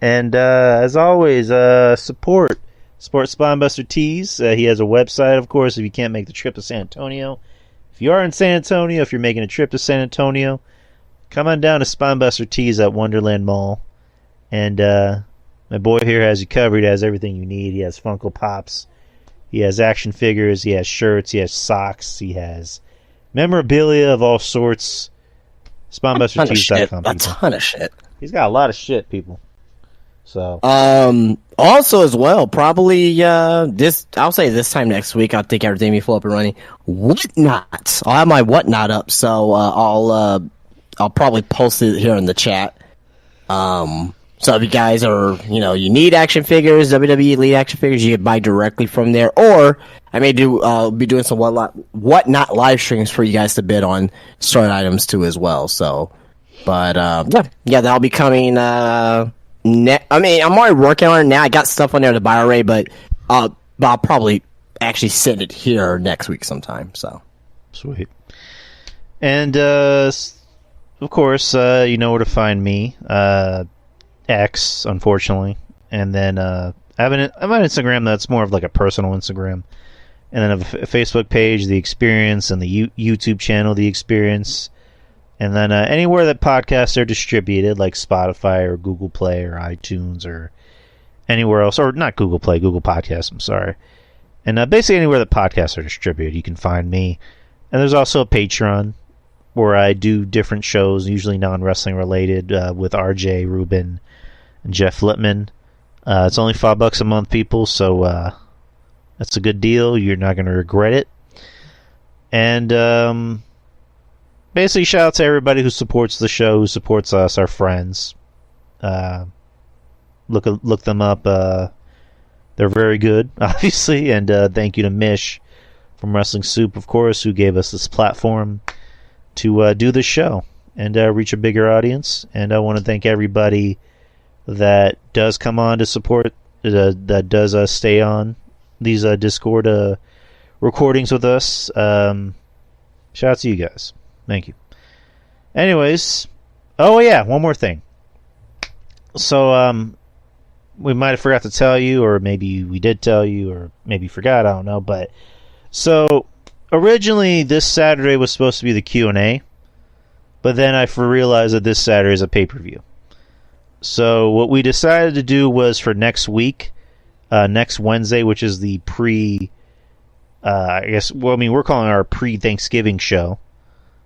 And as always, support Spinebuster Tees. He has a website, of course, if you can't make the trip to San Antonio. If you are in San Antonio, if you're making a trip to San Antonio, come on down to Spinebuster Tees at Wonderland Mall. And my boy here has you covered. He has everything you need. He has Funko Pops. He has action figures. He has shirts. He has socks. He has memorabilia of all sorts. SpinebusterTees.com. A ton of shit. He's got a lot of shit, people. So also as well, probably I'll say this time next week, I think everything will be full up and running. Whatnot. I'll have my Whatnot up, so I'll probably post it here in the chat. So if you guys are, you need action figures, WWE Elite action figures, you can buy directly from there, or I may be doing some Whatnot live streams for you guys to bid on certain items too as well. So, but yeah, that'll be coming. I'm already working on it now. I got stuff on there to buy already, but I'll probably actually send it here next week sometime. So sweet. And of course, you know where to find me. X, unfortunately, and then I have an Instagram that's more of like a personal Instagram, and then a Facebook page, The Experience, and the YouTube channel, The Experience, and then anywhere that podcasts are distributed, like Spotify or Google Play or iTunes or anywhere else, or not Google Play, Google Podcasts, I'm sorry, and basically anywhere that podcasts are distributed, you can find me. And there's also a Patreon where I do different shows, usually non-wrestling related, with RJ, Ruben, and Jeff Lippman. It's only $5 a month, people, so that's a good deal. You're not going to regret it. And basically, shout out to everybody who supports the show, who supports us, our friends. Look them up. They're very good, obviously. And thank you to Mish from Wrestling Soup, of course, who gave us this platform to do this show and reach a bigger audience. And I want to thank everybody that does come on to support, that does stay on these Discord recordings with us. Shout out to you guys. Thank you. Anyways, oh yeah, one more thing. So we might have forgot to tell you, or maybe we did tell you, or maybe forgot, I don't know. But so originally this Saturday was supposed to be the Q&A, but then I realized that this Saturday is a pay-per-view. So what we decided to do was for next week, next Wednesday, which is the we're calling our pre-Thanksgiving show,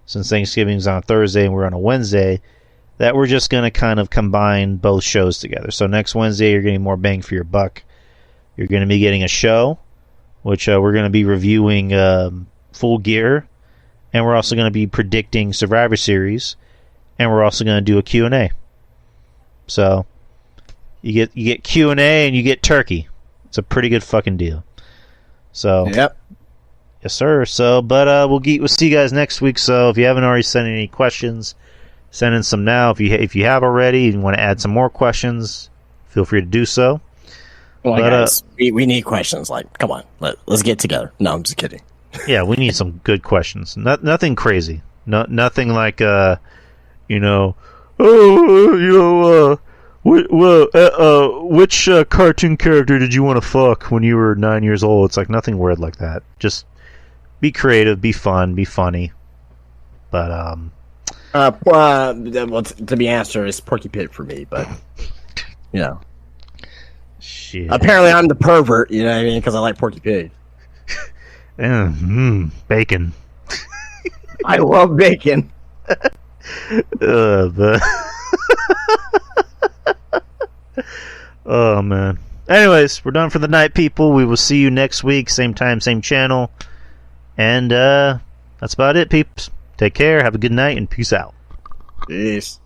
since Thanksgiving's on Thursday and we're on a Wednesday, that we're just going to kind of combine both shows together. So next Wednesday, you're getting more bang for your buck. You're going to be getting a show, which we're going to be reviewing Full Gear, and we're also going to be predicting Survivor Series, and we're also going to do a Q&A. So you get Q&A and you get turkey. It's a pretty good fucking deal. So yep. Yes, sir. So, but we'll see you guys next week. So if you haven't already sent any questions, send in some now. If you have already and you want to add some more questions, feel free to do so. Well, guys, we need questions. Like, come on, let's get together. No, I'm just kidding. Yeah, we need some good questions. Nothing crazy. Nothing like which cartoon character did you want to fuck when you were 9 years old? It's like nothing weird like that. Just be creative, be fun, be funny. But well, to be answered, it's Porky Pig for me. But shit. Apparently I'm the pervert. You know what I mean? Because I like Porky Pig. Bacon. I love bacon. Oh man. Anyways, we're done for the night, people. We will see you next week, same time, same channel. And that's about it, peeps. Take care, have a good night, and peace out. Peace.